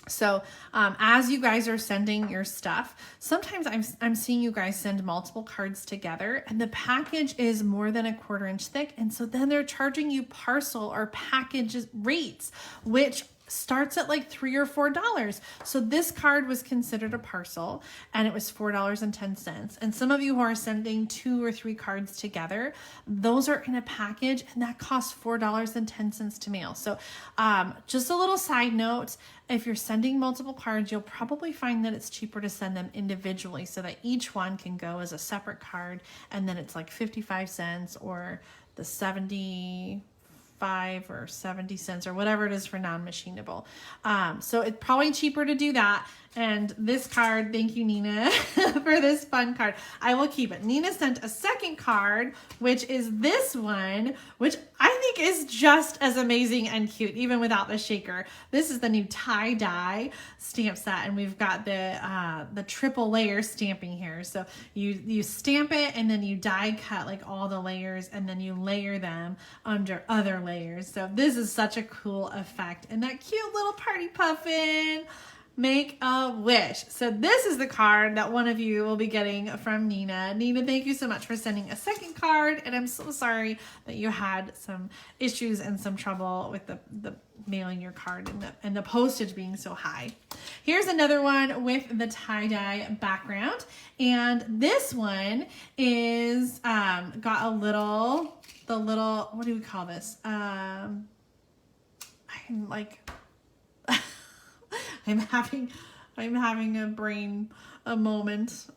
So as you guys are sending your stuff, sometimes I'm seeing you guys send multiple cards together and the package is more than 1/4 inch thick. And so then they're charging you parcel or package rates, which starts at like $3 or $4. So this card was considered a parcel and it was $4.10. And some of you who are sending 2 or 3 cards together, those are in a package and that costs $4.10 to mail. So just a little side note, if you're sending multiple cards, you'll probably find that it's cheaper to send them individually so that each one can go as a separate card and then it's like 55 cents or the 75 or 70 cents or whatever it is for non-machinable. So it's probably cheaper to do that. And this card, thank you, Nina, for this fun card. I will keep it. Nina sent a second card, which is this one, which I think is just as amazing and cute, even without the shaker. This is the new tie-dye stamp set, and we've got the triple layer stamping here. So you stamp it, and then you die cut like all the layers, and then you layer them under other layers. So this is such a cool effect. And that cute little party puffin. Make a wish. So this is the card that one of you will be getting from Nina. Nina, thank you so much for sending a second card. And I'm so sorry that you had some issues and some trouble with the mailing your card and the postage being so high. Here's another one with the tie-dye background. And this one is got the little, what do we call this? I'm like... I'm having a moment.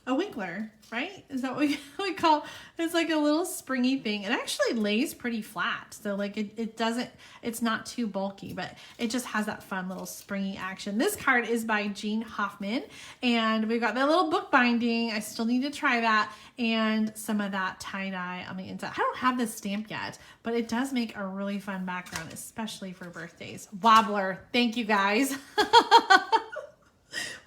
A winkler, right? Is that what we call? It's like a little springy thing. It actually lays pretty flat, so like it's not too bulky, but it just has that fun little springy action. This card is by Jean Hoffman, and we've got that little book binding. I still need to try that, and some of that tie-dye on the inside. I don't have this stamp yet, but it does make a really fun background, especially for birthdays. Wobbler, thank you guys. What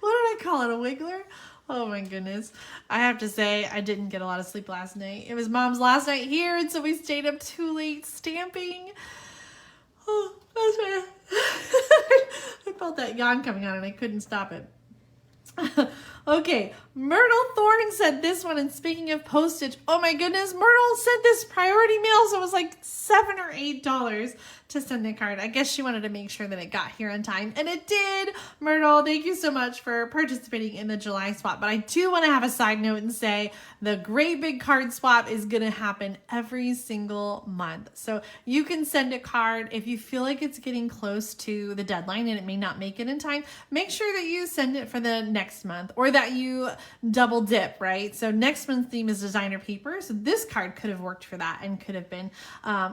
did I call it? A wiggler? Oh my goodness. I have to say, I didn't get a lot of sleep last night. It was Mom's last night here, and so we stayed up too late stamping. Oh, that's why I felt that yawn coming on and I couldn't stop it. Okay, Myrtle Thorne said this one, and speaking of postage, oh my goodness, Myrtle sent this priority mail, so it was like $7 or $8 to send the card. I guess she wanted to make sure that it got here on time, and it did. Myrtle, thank you so much for participating in the July swap, but I do want to have a side note and say the Great Big Card Swap is going to happen every single month. So you can send a card if you feel like it's getting close to the deadline and it may not make it in time. Make sure that you send it for the next month, or that you double dip, right? So next month's theme is designer paper. So this card could have worked for that and could have been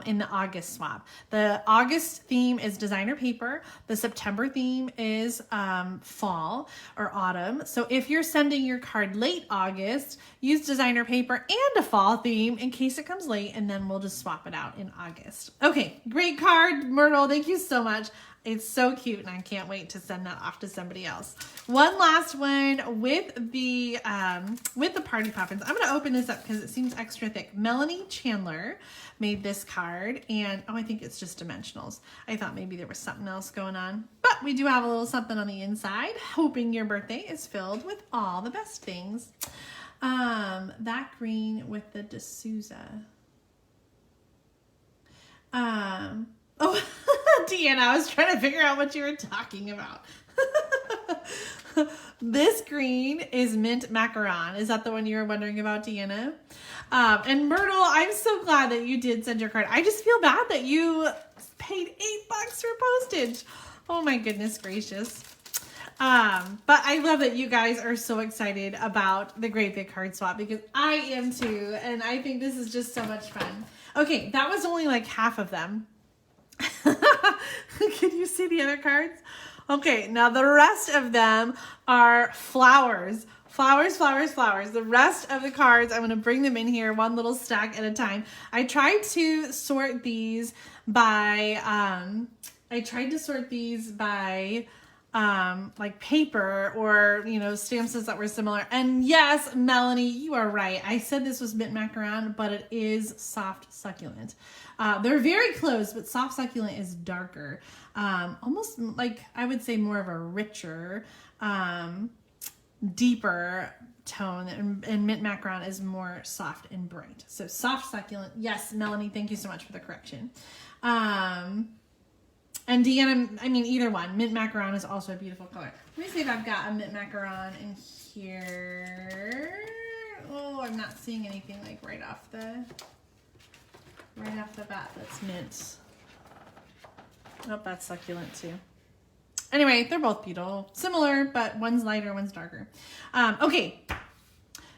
in the August swap. The August theme is designer paper. The September theme is fall or autumn. So if you're sending your card late August, use designer paper and a fall theme in case it comes late, and then we'll just swap it out in August. Okay, great card, Myrtle. Thank you so much. It's so cute, and I can't wait to send that off to somebody else. One last one with the party poppins. I'm going to open this up because it seems extra thick. Melanie Chandler made this card, and I think it's just dimensionals. I thought maybe there was something else going on, but But we do have a little something on the inside, hoping your birthday is filled with all the best things. That green with the D'Souza. Oh, Deanna, I was trying to figure out what you were talking about. This green is mint macaron. Is that the one you were wondering about, Deanna? And Myrtle, I'm so glad that you did send your card. I just feel bad that you paid $8 for postage. Oh my goodness gracious. But I love that you guys are so excited about the Great Big Card Swap, because I am too. And I think this is just so much fun. Okay, that was only like half of them. Can you see the other cards? Okay, now the rest of them are flowers. Flowers, flowers, flowers. The rest of the cards, I'm going to bring them in here one little stack at a time. I tried to sort these by, like paper or, you know, stamps that were similar. And yes, Melanie, you are right. I said this was mint macaron, but it is soft succulent. They're very close, but soft succulent is darker. Almost like, I would say more of a richer, deeper tone, and mint macaron is more soft and bright. So soft succulent. Yes, Melanie, thank you so much for the correction. And Deanna, I mean, either one. Mint macaron is also a beautiful color. Let me see if I've got a mint macaron in here. Oh, I'm not seeing anything like right off the bat that's mint. Oh, that's succulent too. Anyway, they're both beautiful. Similar, but one's lighter, one's darker. Okay.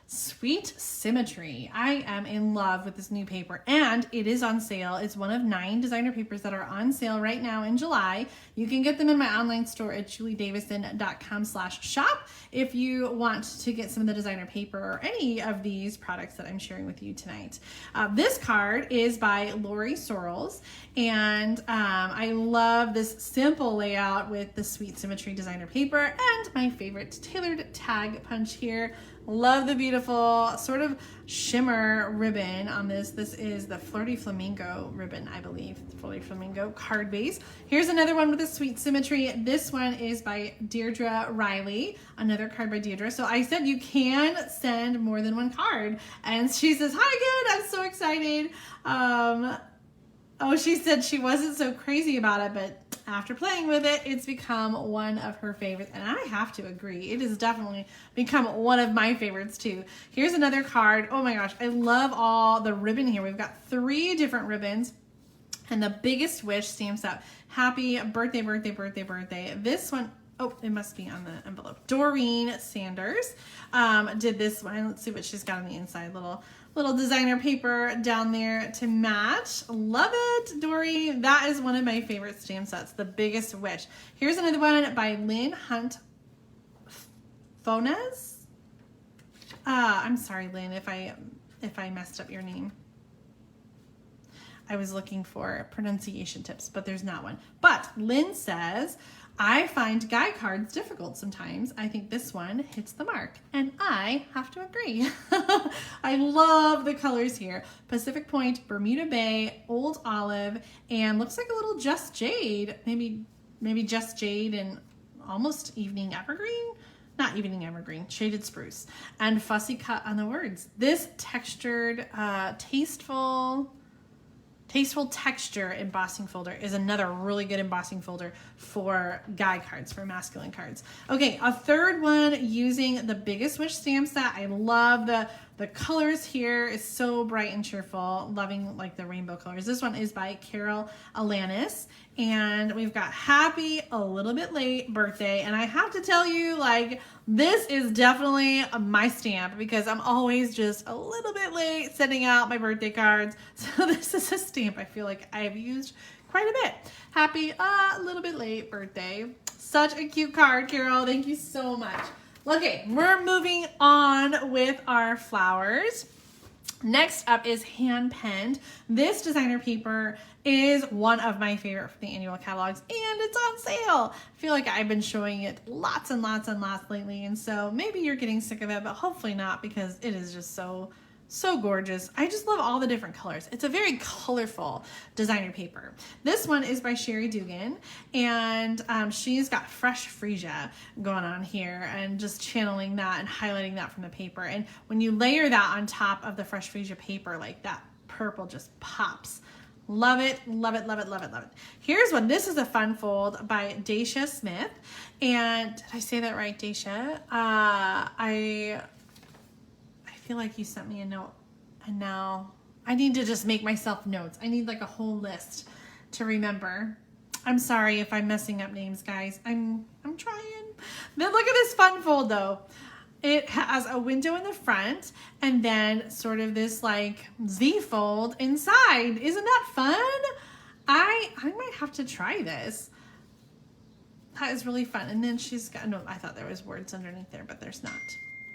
Sweet Symmetry. I am in love with this new paper, and it is on sale. It's one of 9 designer papers that are on sale right now in July. You can get them in my online store at juliedavison.com/shop if you want to get some of the designer paper or any of these products that I'm sharing with you tonight. This card is by Lori Sorrells, and I love this simple layout with the Sweet Symmetry designer paper and my favorite tailored tag punch here. Love the beautiful sort of shimmer ribbon on this. This is the Flirty Flamingo ribbon, I believe. Flirty Flamingo card base. Here's another one with a Sweet Symmetry. This one is by Deirdre Riley. Another card by Deirdre. So I said you can send more than one card. And she says, hi again. I'm so excited. Oh, she said she wasn't so crazy about it, but after playing with it, it's become one of her favorites. And I have to agree. It has definitely become one of my favorites too. Here's another card. Oh my gosh, I love all the ribbon here. We've got 3 different ribbons. And the biggest wish stamps out. Happy birthday, birthday, birthday, birthday. This one, oh, it must be on the envelope. Doreen Sanders did this one. Let's see what she's got on the inside. Little designer paper down there to match. Love it, Dory. That is one of my favorite stamp sets, The Biggest Wish. Here's another one by Lynn Hunt Fones. I'm sorry, Lynn, if I messed up your name. I was looking for pronunciation tips, but there's not one. But Lynn says, I find guy cards difficult sometimes. I think this one hits the mark, and I have to agree. I love the colors here. Pacific Point, Bermuda Bay, Old Olive, and looks like a little Just Jade. Maybe Just Jade and almost Evening Evergreen. Not Evening Evergreen, Shaded Spruce. And Fussy Cut on the words. This textured, tasteful texture embossing folder is another really good embossing folder for guy cards, for masculine cards. Okay, a third one using the Biggest Wish stamp set. I love the colors here. Is so bright and cheerful. Loving like the rainbow colors. This one is by Carol Alanis, and we've got Happy a Little Bit Late Birthday. And I have to tell you, like, this is definitely my stamp because I'm always just a little bit late sending out my birthday cards. So this is a stamp I feel like I have used quite a bit. Happy a Little Bit Late Birthday. Such a cute card, Carol. Thank you so much. Okay, we're moving on with our flowers. Next up is hand penned. This designer paper is one of my favorite for the annual catalogs, and it's on sale. I feel like I've been showing it lots and lots and lots lately, and so maybe you're getting sick of it, but hopefully not, because it is just so So gorgeous. I just love all the different colors. It's a very colorful designer paper. This one is by Sherry Dugan, and she's got fresh freesia going on here and just channeling that and highlighting that from the paper. And when you layer that on top of the fresh freesia paper, like that purple just pops. Love it, love it, love it, love it, love it. Here's one. This is a fun fold by Dacia Smith. And did I say that right, Dacia? I feel like you sent me a note, and now I need to just make myself notes. I need like a whole list to remember. I'm sorry if I'm messing up names, guys. I'm trying. Then look at this fun fold though. It has a window in the front and then sort of this like Z fold inside. Isn't that fun? I might have to try this. That is really fun. And then she's got, no, I thought there was words underneath there, but there's not.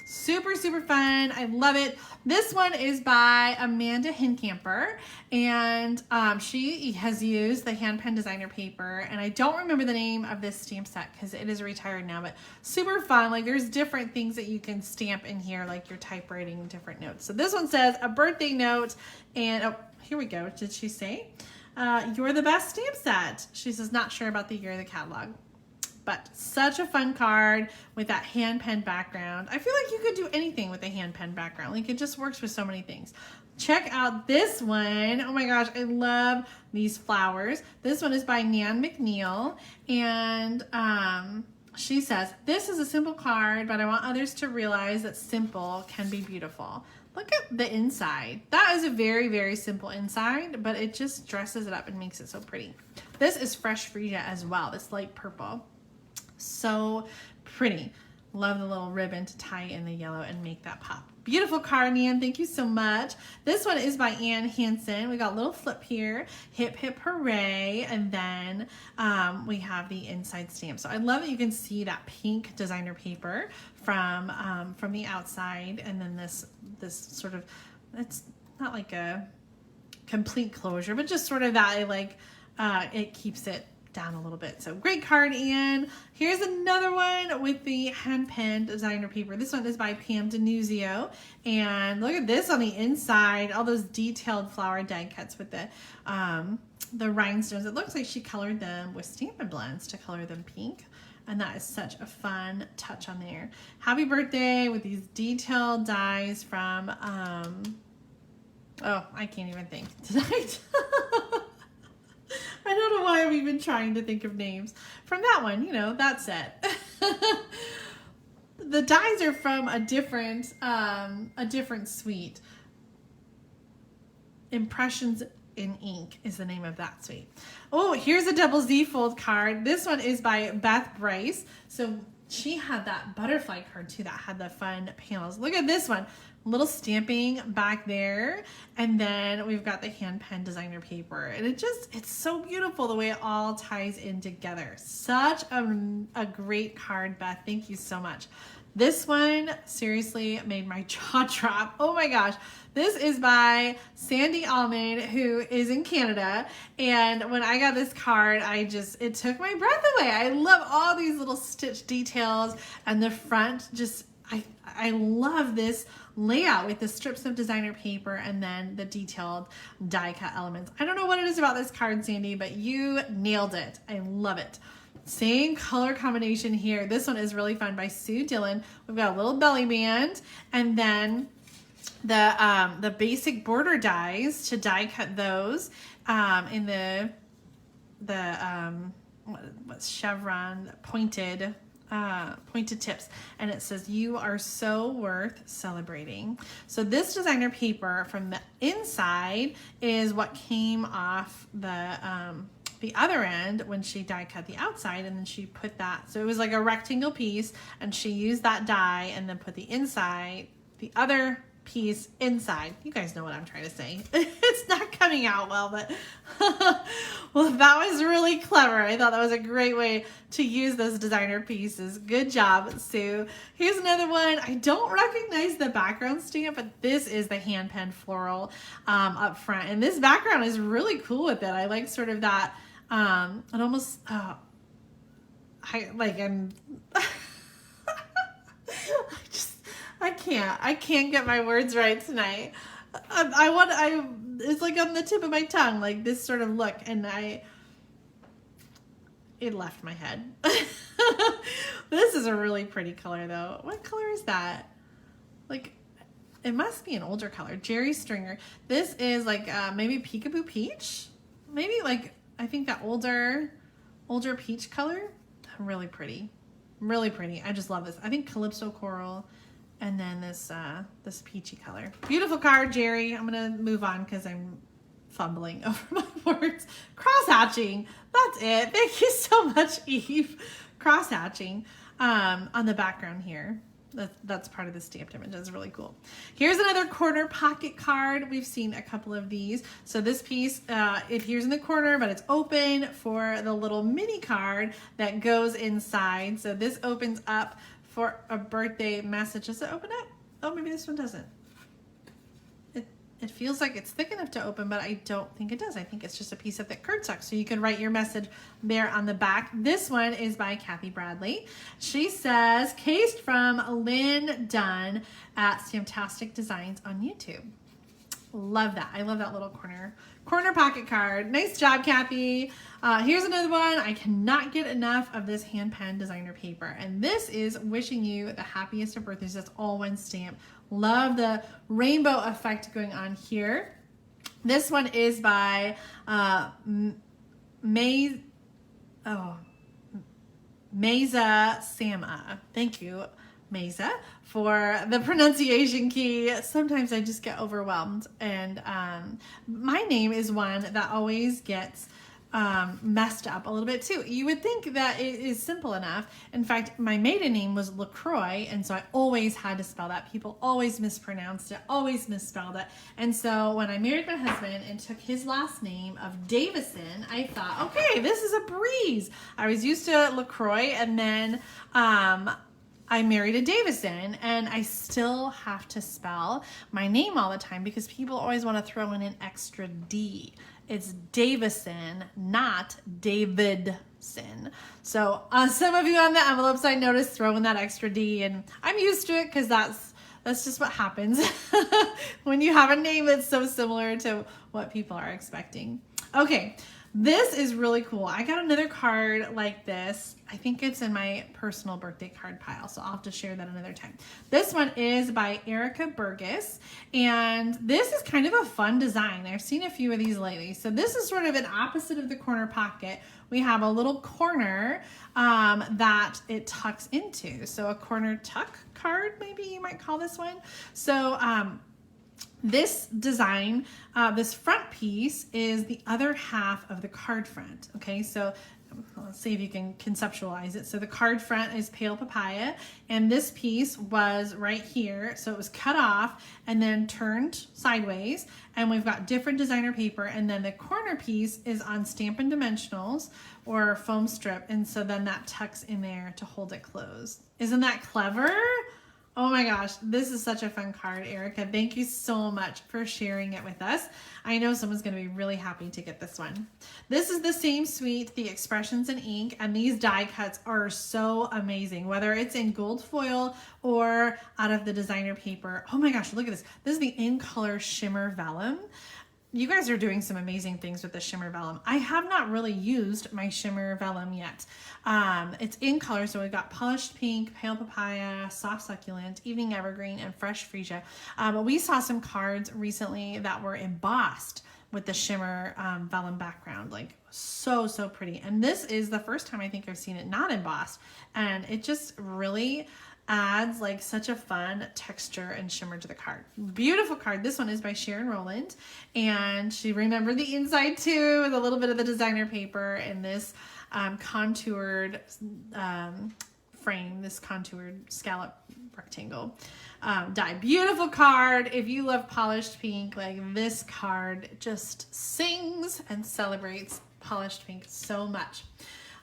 Super, super fun. I love it. This one is by Amanda Hincamper, and she has used the hand pen designer paper, and I don't remember the name of this stamp set because it is retired now, but super fun. Like there's different things that you can stamp in here, like your typewriting, different notes. So this one says a birthday note, and oh, here we go. Did she say? You're the best stamp set. She says not sure about the year of the catalog. But such a fun card with that hand pen background. I feel like you could do anything with a hand pen background. Like it just works with so many things. Check out this one. Oh my gosh, I love these flowers. This one is by Nan McNeil. And she says, this is a simple card, but I want others to realize that simple can be beautiful. Look at the inside. That is a very, very simple inside, but it just dresses it up and makes it so pretty. This is fresh freesia as well, this light purple. So pretty. Love the little ribbon to tie in the yellow and make that pop. Beautiful card, Nan. Thank you so much. This one is by Ann Hansen. We got a little flip here. Hip, hip, hooray. And then we have the inside stamp. So I love that you can see that pink designer paper from the outside. And then this sort of, it's not like a complete closure, but just sort of that, like, it keeps it down a little bit. So great card, Anne. Here's another one with the hand pen designer paper. This one is by Pam Denuzio, and look at this on the inside, all those detailed flower die cuts with the rhinestones. It looks like she colored them with Stampin' Blends to color them pink, and that is such a fun touch on there. Happy birthday with these detailed dies from oh, I can't even think tonight. I don't know why I'm even trying to think of names. From that one, you know, that set. The dies are from a different suite. Impressions in Ink is the name of that suite. Oh, here's a double Z fold card. This one is by Beth Bryce. So she had that butterfly card too that had the fun panels. Look at this one. Little stamping back there, and then we've got the hand pen designer paper, and it's so beautiful the way it all ties in together. Such a great card, Beth. Thank you so much. This one seriously made my jaw drop. Oh my gosh. This is by Sandy Almond, who is in Canada, and when I got this card, it took my breath away. I love all these little stitch details, and the front I love this layout with the strips of designer paper and then the detailed die cut elements. I don't know what it is about this card, Sandy, but you nailed it. I love it. Same color combination here. This one is really fun by Sue Dillon. We've got a little belly band, and then the basic border dies to die cut those in the what's chevron pointed tips, and it says you are so worth celebrating. So this designer paper from the inside is what came off the other end when she die cut the outside, and then she put that, so it was like a rectangle piece, and she used that die and then put the other piece inside. You guys know what I'm trying to say. It's not coming out well, but well, that was really clever. I thought that was a great way to use those designer pieces. Good job, Sue. Here's another one. I don't recognize the background stamp, but this is the hand pen floral up front, and this background is really cool with it. I like sort of that it almost I can't get my words right tonight. It's like on the tip of my tongue, like this sort of look, and it left my head. This is a really pretty color though. What color is that? Like, it must be an older color. Jerry Stringer. This is like maybe Peekaboo Peach? Maybe like, I think that older peach color. Really pretty. Really pretty. I just love this. I think Calypso Coral and then this peachy color. Beautiful card, Jerry. I'm going to move on because I'm fumbling over my words. Cross-hatching. That's it. Thank you so much, Eve. Cross-hatching on the background here. That's part of the stamped image. It's really cool. Here's another corner pocket card. We've seen a couple of these. So this piece, it here's in the corner, but it's open for the little mini card that goes inside. So this opens up for a birthday message. Does it open up? Oh, maybe this one doesn't. It feels like it's thick enough to open, but I don't think it does. I think it's just a piece of thick cardstock. So you can write your message there on the back. This one is by Kathy Bradley. She says, cased from Lynn Dunn at Stamptastic Designs on YouTube. Love that. I love that little corner pocket card. Nice job, Kathy. Here's another one. I cannot get enough of this hand pen designer paper. And this is wishing you the happiest of birthdays. That's all one stamp. Love the rainbow effect going on here. This one is by Meza Sama. Thank you, Meza, for the pronunciation key. Sometimes I just get overwhelmed, and my name is one that always gets messed up a little bit too. You would think that it is simple enough. In fact, my maiden name was LaCroix, and so I always had to spell that. People always mispronounced it, always misspelled it. And so when I married my husband and took his last name of Davison, I thought, okay, this is a breeze. I was used to LaCroix, and then I married a Davison, and I still have to spell my name all the time because people always want to throw in an extra D. It's Davison, not Davidson. So some of you on the envelopes, I noticed throwing that extra D, and I'm used to it because that's just what happens when you have a name that's so similar to what people are expecting. Okay, this is really cool. I got another card like this. I think it's in my personal birthday card pile, so I'll have to share that another time. This one is by Erica Burgess, and this is kind of a fun design. I've seen a few of these lately. So this is sort of an opposite of the corner pocket. We have a little corner that it tucks into. So a corner tuck card, maybe you might call this one. So this design, this front piece is the other half of the card front. Okay, so let's see if you can conceptualize it. So the card front is pale papaya, and this piece was right here. So it was cut off and then turned sideways, and we've got different designer paper, and then the corner piece is on Stampin' Dimensionals or foam strip, and so then that tucks in there to hold it closed. Isn't that clever? Oh my gosh, this is such a fun card, Erica. Thank you so much for sharing it with us. I know someone's going to be really happy to get this one. This is the same suite, the Expressions in Ink, and these die cuts are so amazing, whether it's in gold foil or out of the designer paper. Oh my gosh, look at this. This is the In Color Shimmer Vellum. You guys are doing some amazing things with the shimmer vellum. I have not really used my shimmer vellum yet. It's in color, so we've got polished pink, pale papaya, soft succulent, evening evergreen, and fresh freesia. But we saw some cards recently that were embossed with the shimmer vellum background, like so pretty. And this is the first time I think I've seen it not embossed, and it just really adds like such a fun texture and shimmer to the card. Beautiful card. This one is by Sharon Rowland, and she remembered the inside too with a little bit of the designer paper and this contoured frame, this contoured scallop rectangle die. Beautiful card. If you love polished pink, like this card just sings and celebrates polished pink so much.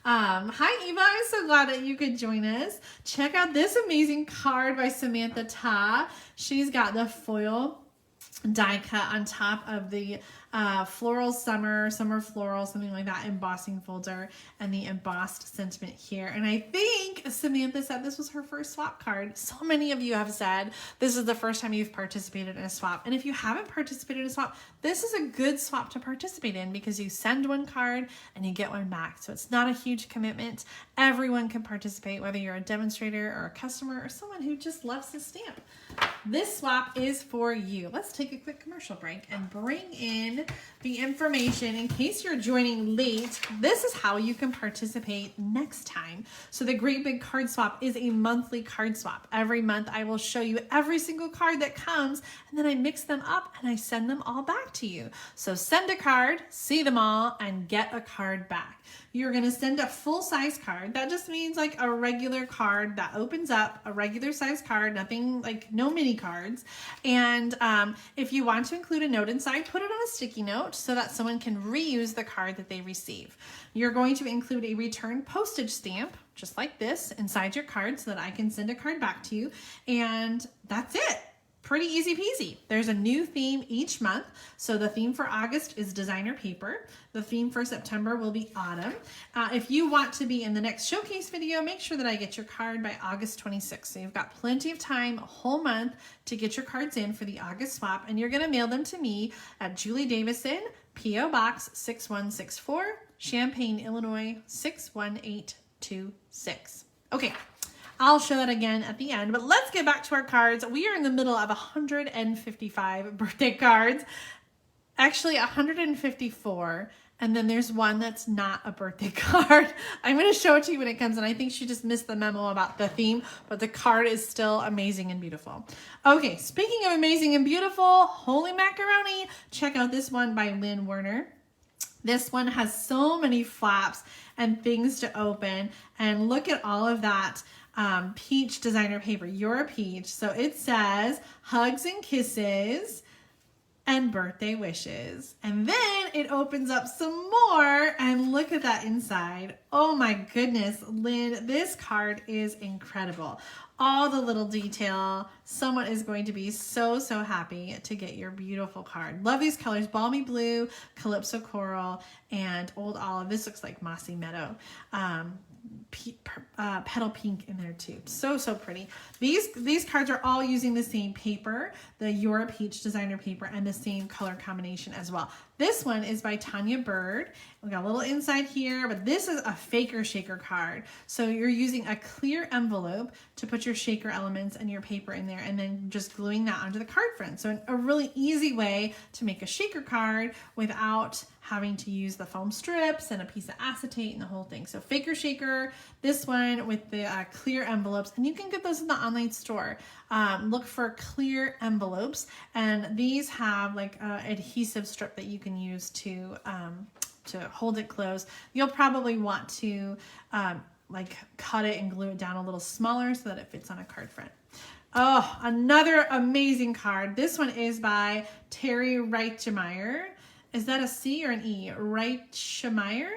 Hi Eva, I'm so glad that you could join us. Check out this amazing card by Samantha Ta. She's got the foil die cut on top of the Floral Summer, Summer Floral, something like that, embossing folder, and the embossed sentiment here. And I think Samantha said this was her first swap card. So many of you have said this is the first time you've participated in a swap. And if you haven't participated in a swap, this is a good swap to participate in because you send one card and you get one back. So it's not a huge commitment. Everyone can participate, whether you're a demonstrator or a customer or someone who just loves to stamp. This swap is for you. Let's take a quick commercial break and bring in the information in case you're joining late. This is how you can participate next time. So the Great Big Card Swap is a monthly card swap. Every month I will show you every single card that comes, and then I mix them up and I send them all back to you. So send a card, see them all, and get a card back. You're going to send a full-size card. That just means like a regular card that opens up, a regular size card, nothing like no mini cards. And if you want to include a note inside, put it on a sticky note so that someone can reuse the card that they receive. You're going to include a return postage stamp, just like this, inside your card so that I can send a card back to you. And that's it. Pretty easy peasy. There's a new theme each month. So the theme for August is designer paper. The theme for September will be autumn. If you want to be in the next showcase video, make sure that I get your card by August 26th. So you've got plenty of time, a whole month, to get your cards in for the August swap. And you're going to mail them to me at Julie Davison, P.O. Box 6164, Champaign, Illinois 61826. Okay. I'll show that again at the end, but let's get back to our cards. We are in the middle of 155 birthday cards, actually 154, and then there's one that's not a birthday card. I'm going to show it to you when it comes, and I think she just missed the memo about the theme, but the card is still amazing and beautiful. Okay, speaking of amazing and beautiful, holy macaroni, check out this one by Lynn Werner. This one has so many flaps and things to open, and look at all of that peach designer paper. You're a peach. So it says hugs and kisses and birthday wishes. And then it opens up some more, and look at that inside. Oh my goodness, Lynn, this card is incredible. All the little detail. Someone is going to be so, so happy to get your beautiful card. Love these colors, balmy blue, calypso coral, and old olive. This looks like mossy meadow. Petal pink in there too. So, so pretty. These cards are all using the same paper, the Your Peach designer paper, and the same color combination as well. This one is by Tanya Bird. We got a little inside here, but this is a faker shaker card. So you're using a clear envelope to put your shaker elements and your paper in there, and then just gluing that onto the card front. So a really easy way to make a shaker card without having to use the foam strips and a piece of acetate and the whole thing. So faker shaker, this one with the clear envelopes, and you can get those in the online store. Look for clear envelopes, and these have like an adhesive strip that you can use to hold it closed. You'll probably want to like cut it and glue it down a little smaller so that it fits on a card front. Oh, another amazing card. This one is by Terry Reitchemeyer. Is that a C or an E? Reitchemeyer?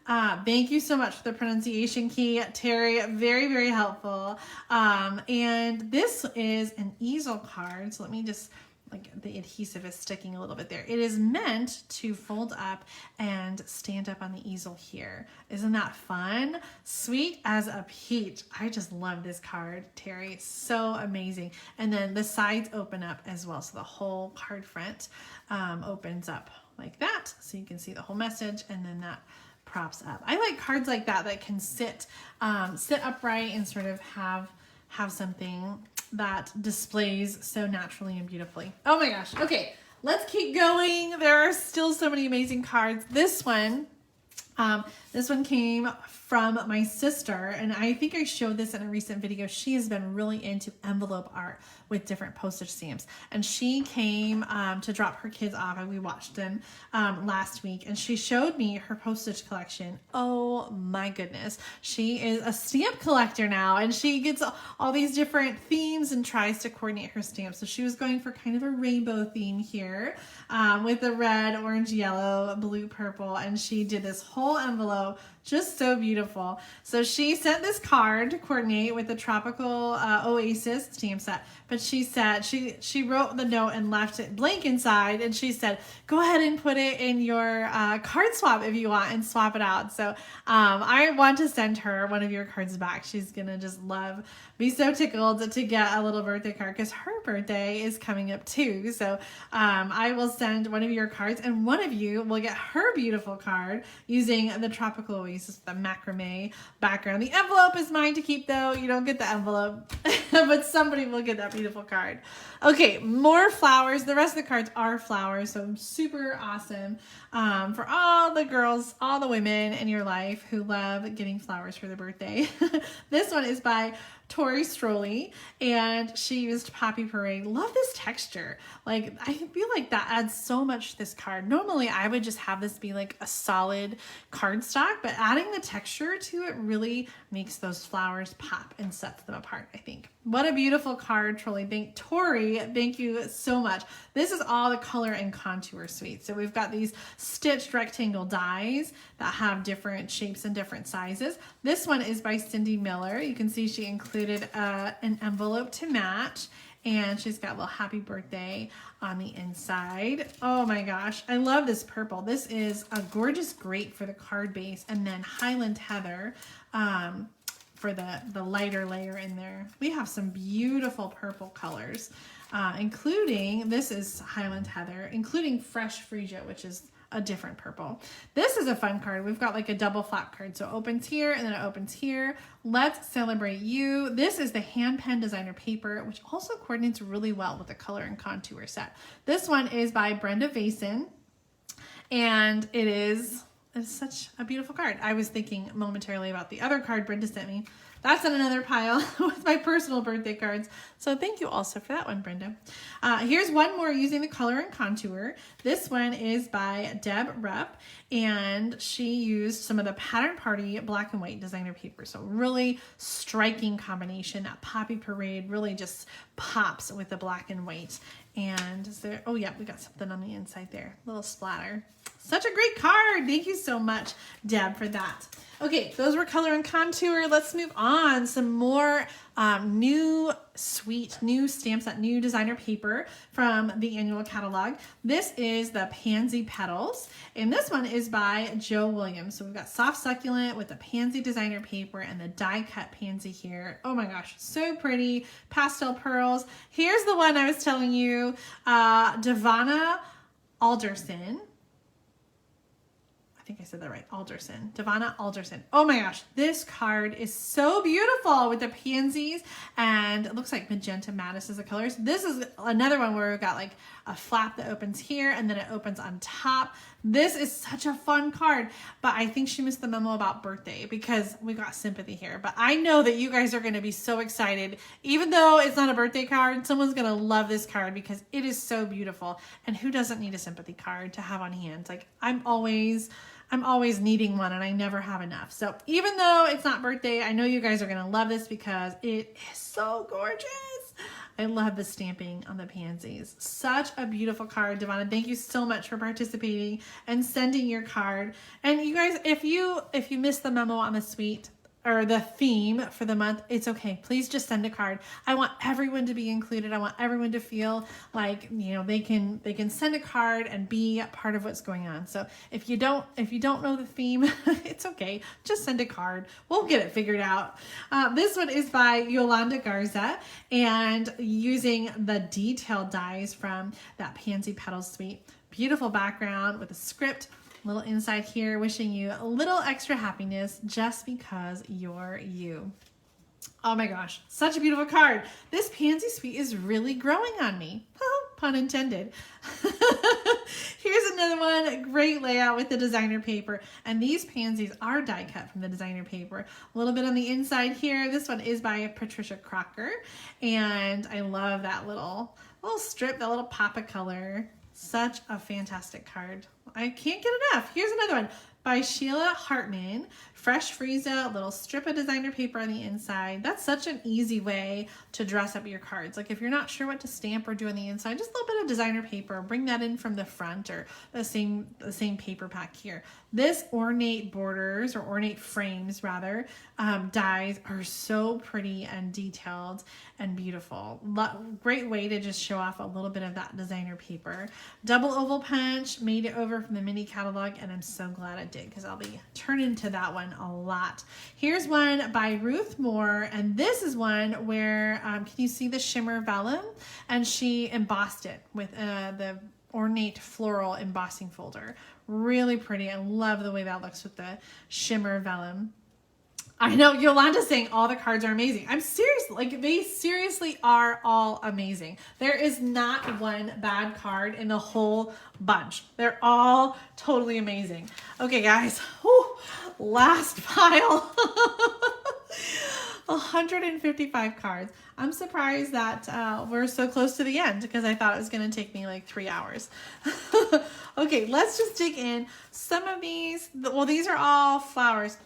Thank you so much for the pronunciation key, Terry. Very, very helpful. And this is an easel card. So let me just, like, the adhesive is sticking a little bit there. It is meant to fold up and stand up on the easel here. Isn't that fun? Sweet as a peach. I just love this card, Terry. So amazing. And then the sides open up as well. So the whole card front opens up like that. So you can see the whole message, and then that props up. I like cards like that that can sit upright and sort of have something that displays so naturally and beautifully. Oh my gosh. Okay, let's keep going. There are still so many amazing cards. This one came from my sister, and I think I showed this in a recent video. She has been really into envelope art with different postage stamps, and she came to drop her kids off, and we watched them last week, and she showed me her postage collection. Oh my goodness. She is a stamp collector now, and she gets all these different themes and tries to coordinate her stamps. So she was going for kind of a rainbow theme here with the red, orange, yellow, blue, purple, and she did this whole envelope Just so beautiful. So she sent this card to coordinate with the Tropical Oasis stamp set. But she said, she wrote the note and left it blank inside. And she said, go ahead and put it in your card swap if you want and swap it out. So I want to send her one of your cards back. She's going to just be so tickled to get a little birthday card because her birthday is coming up too. So I will send one of your cards and one of you will get her beautiful card using the Tropical Oasis, the macrame background. The envelope is mine to keep though. You don't get the envelope, but somebody will get that beautiful card. Okay, more flowers. The rest of the cards are flowers, so super awesome for all the girls, all the women in your life who love getting flowers for their birthday. This one is by Tori Stroley, and she used Poppy Parade. Love this texture. Like, I feel like that adds so much to this card. Normally, I would just have this be like a solid cardstock, but adding the texture to it really makes those flowers pop and sets them apart, I think. What a beautiful card, Tori. Tori, thank you so much. This is all the color and contour suite. So we've got these stitched rectangle dies that have different shapes and different sizes. This one is by Cindy Miller. You can see she included an envelope to match, and she's got a little happy birthday on the inside. Oh my gosh, I love this purple. This is a gorgeous grape for the card base, and then Highland Heather for the lighter layer in there. We have some beautiful purple colors, including, this is Highland Heather, including Fresh Freesia, which is a different purple. This is a fun card. We've got like a double flap card. So it opens here and then it opens here. Let's Celebrate You. This is the hand pen designer paper, which also coordinates really well with the color and contour set. This one is by Brenda Vason, and it's such a beautiful card. I was thinking momentarily about the other card Brenda sent me. That's in another pile with my personal birthday cards. So thank you also for that one, Brenda. Here's one more using the color and contour. This one is by Deb Rupp, and she used some of the Pattern Party black and white designer paper. So really striking combination. That Poppy Parade really just pops with the black and white. And is there, oh yeah, we got something on the inside there. A little splatter. Such a great card. Thank you so much, Deb, for that. Okay, those were color and contour. Let's move on. Some more new stamp set, new designer paper from the annual catalog. This is the Pansy Petals, and this one is by Joe Williams. So we've got soft succulent with the pansy designer paper and the die cut pansy here. Oh my gosh, so pretty. Pastel pearls. Here's the one I was telling you, Devana Alderson. I think I said that right. Alderson. Devana Alderson. Oh my gosh. This card is so beautiful with the pansies, and it looks like magenta madness is the colors. This is another one where we've got like a flap that opens here and then it opens on top. This is such a fun card, but I think she missed the memo about birthday because we got sympathy here. But I know that you guys are going to be so excited. Even though it's not a birthday card, someone's going to love this card because it is so beautiful. And who doesn't need a sympathy card to have on hand? Like, I'm always needing one and I never have enough. So even though it's not birthday, I know you guys are going to love this because it is so gorgeous. I love the stamping on the pansies. Such a beautiful card, Devana. Thank you so much for participating and sending your card. And you guys, if you missed the memo on the suite or the theme for the month, it's okay. Please just send a card. I want everyone to be included. I want everyone to feel like, you know, they can send a card and be a part of what's going on. So if you don't know the theme, it's okay. Just send a card. We'll get it figured out. This one is by Yolanda Garza, and using the detailed dies from that Pansy Petals suite. Beautiful background with a script. Little inside here, wishing you a little extra happiness just because you're you. Oh my gosh, such a beautiful card. This pansy suite is really growing on me. Pun intended. Here's another one. Great layout with the designer paper. And these pansies are die cut from the designer paper. A little bit on the inside here. This one is by Patricia Crocker. And I love that little strip, that little pop of color. Such a fantastic card. I can't get enough. Here's another one by Sheila Hartman. Fresh Freesia, a little strip of designer paper on the inside. That's such an easy way to dress up your cards. Like if you're not sure what to stamp or do on the inside, just a little bit of designer paper. Bring that in from the front or the same paper pack here. This ornate borders, or ornate frames rather, dies are so pretty and detailed and beautiful. Great way to just show off a little bit of that designer paper. Double oval punch, made it over from the mini catalog, and I'm so glad I did because I'll be turning to that one a lot. Here's one by Ruth Moore, and this is one where, can you see the shimmer vellum? And she embossed it with the ornate floral embossing folder. Really pretty. I love the way that looks with the shimmer vellum. I know Yolanda's saying all the cards are amazing. I'm serious, like they seriously are all amazing. There is not one bad card in the whole bunch. They're all totally amazing. Okay, guys, last pile. 155 cards. I'm surprised that we're so close to the end because I thought it was going to take me like 3 hours. Okay, let's just dig in. Some of these, well, these are all flowers.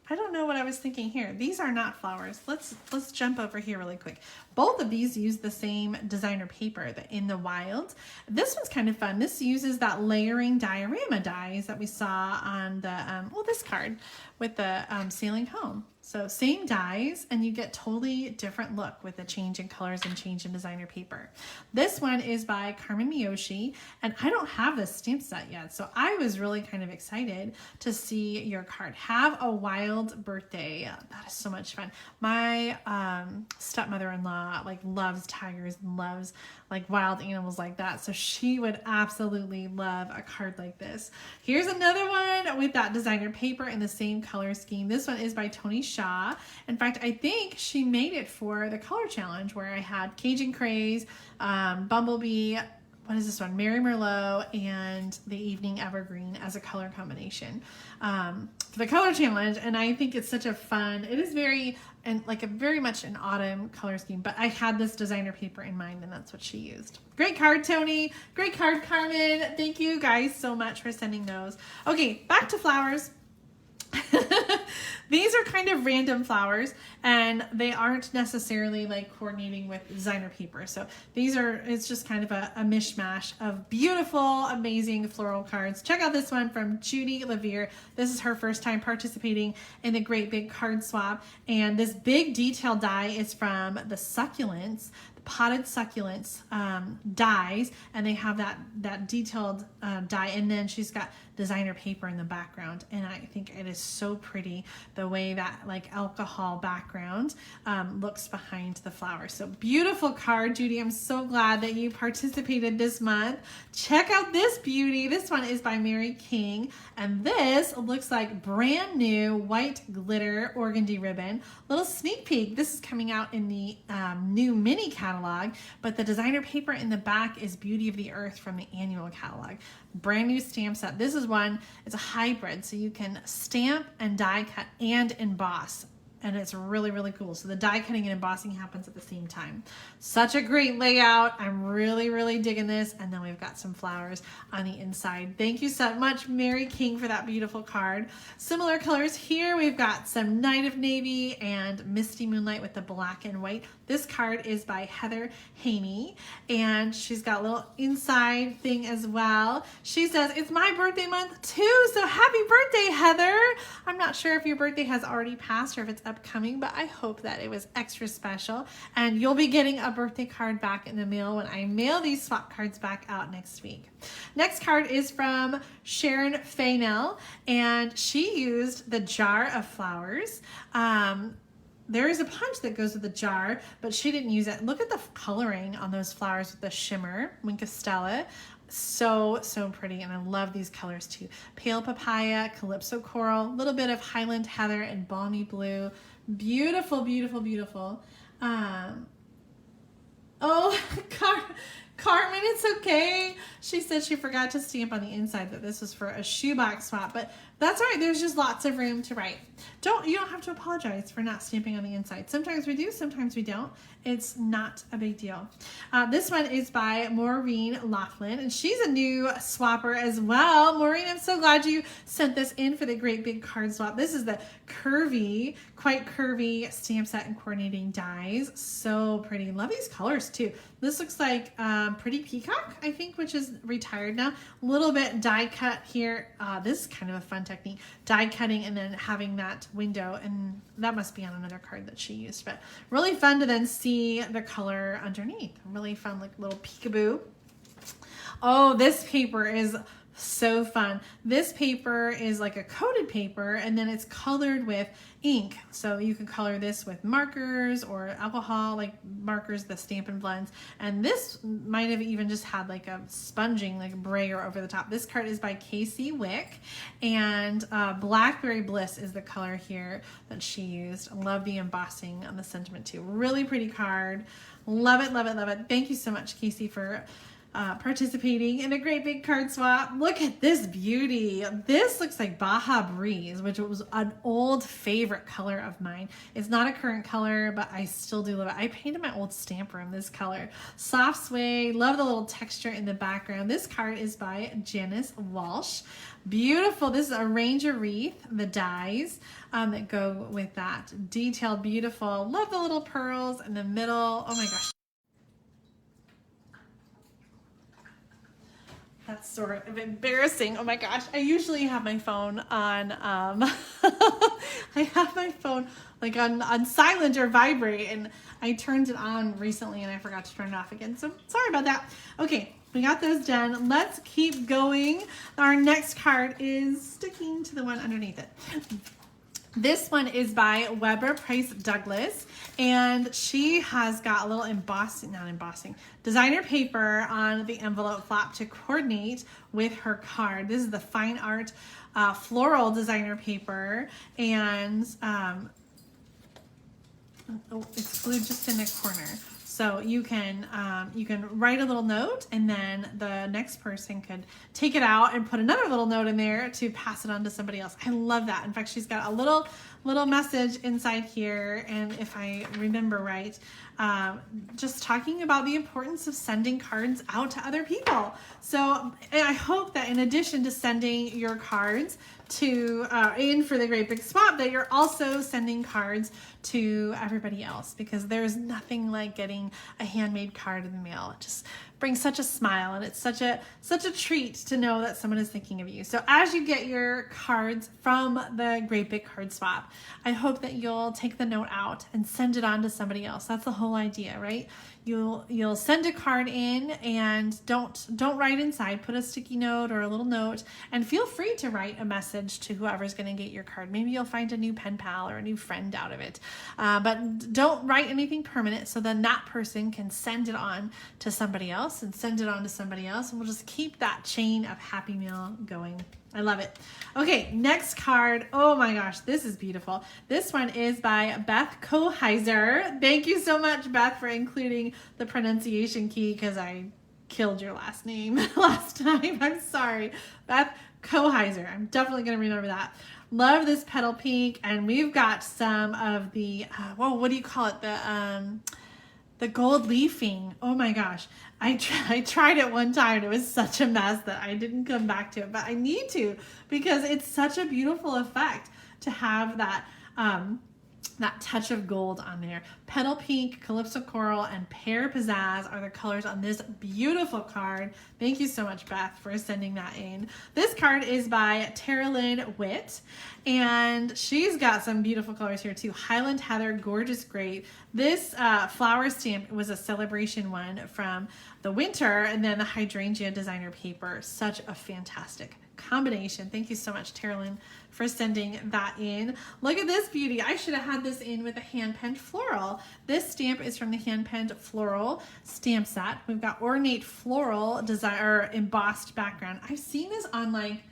I don't know what I was thinking here. These are not flowers. Let's jump over here really quick. Both of these use the same designer paper, the In the Wild. This one's kind of fun. This uses that layering diorama dies that we saw on the, this card with the Sailing Home. So same dies, and you get totally different look with the change in colors and change in designer paper. This one is by Carmen Miyoshi, and I don't have this stamp set yet, so I was really kind of excited to see your card. Have a wild birthday. That is so much fun. My stepmother-in-law like loves tigers and loves like wild animals like that, so she would absolutely love a card like this. Here's another one with that designer paper in the same color scheme. This one is by Tony Shaw. In fact, I think she made it for the color challenge where I had Cajun Craze, Bumblebee, what is this one? Mary Merlot, and the Evening Evergreen as a color combination for the color challenge. And I think it's such a fun, it is very, and like a very much an autumn color scheme, but I had this designer paper in mind and that's what she used. Great card, Tony. Great card, Carmen. Thank you guys so much for sending those. Okay, back to flowers. These are kind of random flowers and they aren't necessarily like coordinating with designer paper. So these are, it's just kind of a mishmash of beautiful, amazing floral cards. Check out this one from Judy Levere. This is her first time participating in the Great Big Card Swap. And this big detail die is from the succulents, potted succulents dies, and they have that detailed die, and then she's got designer paper in the background, and I think it is so pretty the way that like alcohol background looks behind the flower. So beautiful card, Judy. I'm so glad that you participated this month. Check out this beauty. This one is by Mary King, and this looks like brand new white glitter organdy ribbon. Little sneak peek. This is coming out in the new mini catalog, but the designer paper in the back is Beauty of the Earth from the annual catalog. Brand new stamp set. This is one, it's a hybrid, so you can stamp and die cut and emboss. And it's really, really cool. So the die cutting and embossing happens at the same time. Such a great layout. I'm really, really digging this. And then we've got some flowers on the inside. Thank you so much, Mary King, for that beautiful card. Similar colors here. We've got some Night of Navy and Misty Moonlight with the black and white. This card is by Heather Haney, and she's got a little inside thing as well. She says, it's my birthday month too, so happy birthday, Heather. I'm not sure if your birthday has already passed or if it's upcoming, but I hope that it was extra special, and you'll be getting a birthday card back in the mail when I mail these swap cards back out next week. Next card is from Sharon Faynell, and she used the jar of flowers. There is a punch that goes with the jar, but she didn't use it. Look at the coloring on those flowers with the shimmer, Winkastella. So, so pretty, and I love these colors too. Pale Papaya, Calypso Coral, a little bit of Highland Heather and Balmy Blue. Beautiful, beautiful, beautiful. Oh, Carmen, it's okay. She said she forgot to stamp on the inside that this was for a shoebox swap, but That's all right. There's just lots of room to write. You don't have to apologize for not stamping on the inside. Sometimes we do, sometimes we don't. It's not a big deal. This one is by Maureen Laughlin, and she's a new swapper as well. Maureen, I'm so glad you sent this in for the Great Big Card Swap. This is the quite curvy stamp set and coordinating dies. So pretty. Love these colors too. This looks like Pretty Peacock, I think, which is retired now. A little bit die cut here. This is kind of a fun technique. Die cutting and then having that window, and that must be on another card that she used. But really fun to then see the color underneath. Really fun, like little peekaboo. Oh, this paper is so fun. This paper is like a coated paper, and then it's colored with ink. So you can color this with markers or alcohol, like markers, the Stampin' blends. And this might have even just had like a sponging, like a brayer over the top. This card is by Casey Wick, and Blackberry Bliss is the color here that she used. Love the embossing on the sentiment too. Really pretty card. Love it, love it, love it. Thank you so much, Casey, for participating in a Great Big Card Swap. Look at this beauty. This looks like Baja Breeze, which was an old favorite color of mine. It's not a current color, but I still do love it. I painted my old stamp room this color. Soft suede. Love the little texture in the background. This card is by Janice Walsh. Beautiful. This is a Ranger Wreath, the dies that go with that. Detailed, beautiful. Love the little pearls in the middle. Oh my gosh. That's sort of embarrassing. Oh my gosh. I usually have my phone on, I have my phone like on silent or vibrate, and I turned it on recently and I forgot to turn it off again. So sorry about that. Okay, we got those done. Let's keep going. Our next card is sticking to the one underneath it. This one is by Weber Price Douglas, and she has got a little designer paper on the envelope flap to coordinate with her card. This is the Fine Art Floral designer paper, and it's glued just in the corner. So you can write a little note, and then the next person could take it out and put another little note in there to pass it on to somebody else. I love that. In fact, she's got a little message inside here, and if I remember right, just talking about the importance of sending cards out to other people. So I hope that in addition to sending your cards to in for the Great Big Swap, that you're also sending cards to everybody else, because there's nothing like getting a handmade card in the mail. It just brings such a smile, and it's such a treat to know that someone is thinking of you. So as you get your cards from the Great Big Card Swap, I hope that you'll take the note out and send it on to somebody else. That's the whole idea, right? You'll send a card in, and don't write inside. Put a sticky note or a little note, and feel free to write a message to whoever's going to get your card. Maybe you'll find a new pen pal or a new friend out of it. But don't write anything permanent, so then that person can send it on to somebody else and send it on to somebody else, and we'll just keep that chain of happy mail going. I love it. Okay, next card. Oh my gosh, this is beautiful. This one is by Beth Koheiser. Thank you so much, Beth, for including the pronunciation key, because I killed your last name last time. I'm sorry. Beth Koheiser. I'm definitely going to remember that. Love this petal pink, and we've got some of the, what do you call it? The gold leafing. Oh my gosh. I tried it one time, and it was such a mess that I didn't come back to it, but I need to, because it's such a beautiful effect to have that touch of gold on there. Petal pink, calypso coral, and pear pizzazz are the colors on this beautiful card. Thank you so much, Beth, for sending that in. This card is by Tara Lynn Witt, and she's got some beautiful colors here too. Highland Heather, Gorgeous Grape. This flower stamp was a celebration one from the winter, and then the hydrangea designer paper. Such a fantastic combination. Thank you so much, Terrelyn, for sending that in. Look at this beauty. I should have had this in with a hand-penned floral. This stamp is from the hand-penned floral stamp set. We've got ornate floral design or embossed background. I've seen this on, like,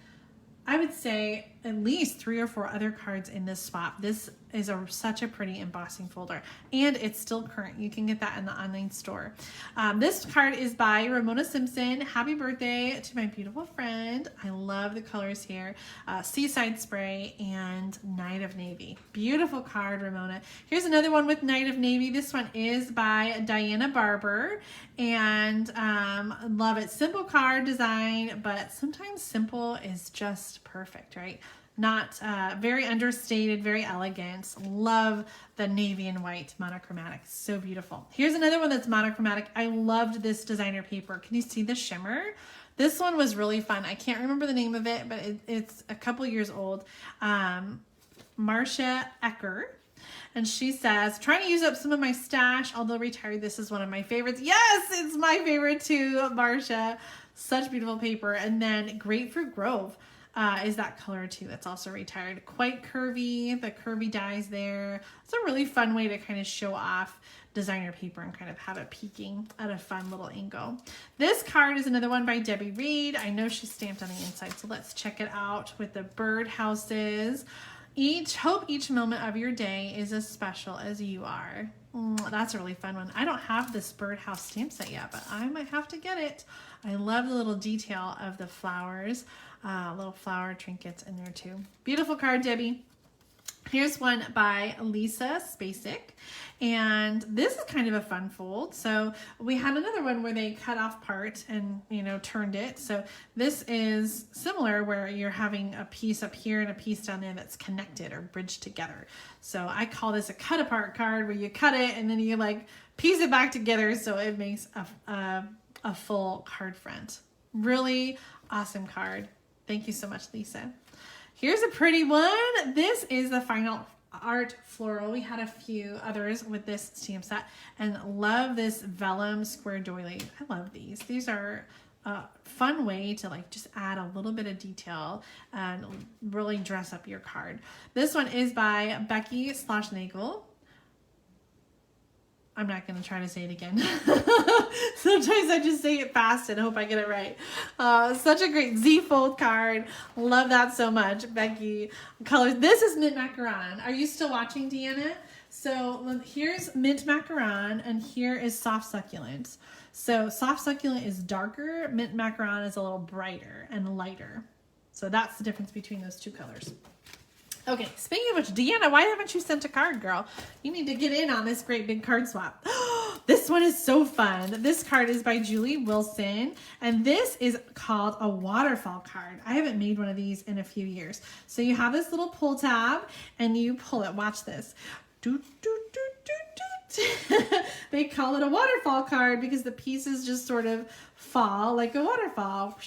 I would say at least 3 or 4 other cards in this swap. This is such a pretty embossing folder, and it's still current. You can get that in the online store. This card is by Ramona Simpson. Happy birthday to my beautiful friend. I love the colors here. Seaside Spray and Night of Navy. Beautiful card, Ramona. Here's another one with Night of Navy. This one is by Diana Barber, and love it. Simple card design, but sometimes simple is just perfect, right? Not very understated, very elegant. Love the navy and white monochromatic. So beautiful. Here's another one that's monochromatic. I loved this designer paper. Can you see the shimmer? This one was really fun. I can't remember the name of it, but it's a couple years old. Marcia Ecker. And she says, trying to use up some of my stash, although retired, this is one of my favorites. Yes, it's my favorite too, Marcia. Such beautiful paper. And then Grapefruit Grove. Is that color too. That's also retired. Quite curvy, the curvy dies there. It's a really fun way to kind of show off designer paper and kind of have it peeking at a fun little angle. This card is another one by Debbie Reed. I know she's stamped on the inside, so let's check it out with the bird houses. Hope each moment of your day is as special as you are. That's a really fun one. I don't have this birdhouse stamp set yet, but I might have to get it. I love the little detail of the flowers. Little flower trinkets in there too. Beautiful card, Debbie. Here's one by Lisa Spacek, and this is kind of a fun fold. So we had another one where they cut off part and, you know, turned it. So this is similar where you're having a piece up here and a piece down there that's connected or bridged together. So I call this a cut apart card where you cut it and then you like piece it back together so it makes a full card front. Really awesome card. Thank you so much, Lisa. Here's a pretty one. This is the Final Art Floral. We had a few others with this stamp set and love this vellum square doily. I love these. These are a fun way to like just add a little bit of detail and really dress up your card. This one is by Becky Schlossnagel. I'm not going to try to say it again. Sometimes I just say it fast and hope I get it right. Such a great Z-fold card. Love that so much. Becky colors. This is Mint Macaron. Are you still watching, Deanna? So here's Mint Macaron and here is Soft Succulent. So Soft Succulent is darker. Mint Macaron is a little brighter and lighter. So that's the difference between those two colors. Okay, speaking of which, Deanna, why haven't you sent a card, girl? You need to get in on this great big card swap. This one is so fun. This card is by Julie Wilson, and this is called a waterfall card. I haven't made one of these in a few years. So you have this little pull tab, and you pull it. Watch this. Doot, doot, doot, doot, doot. They call it a waterfall card because the pieces just sort of fall like a waterfall.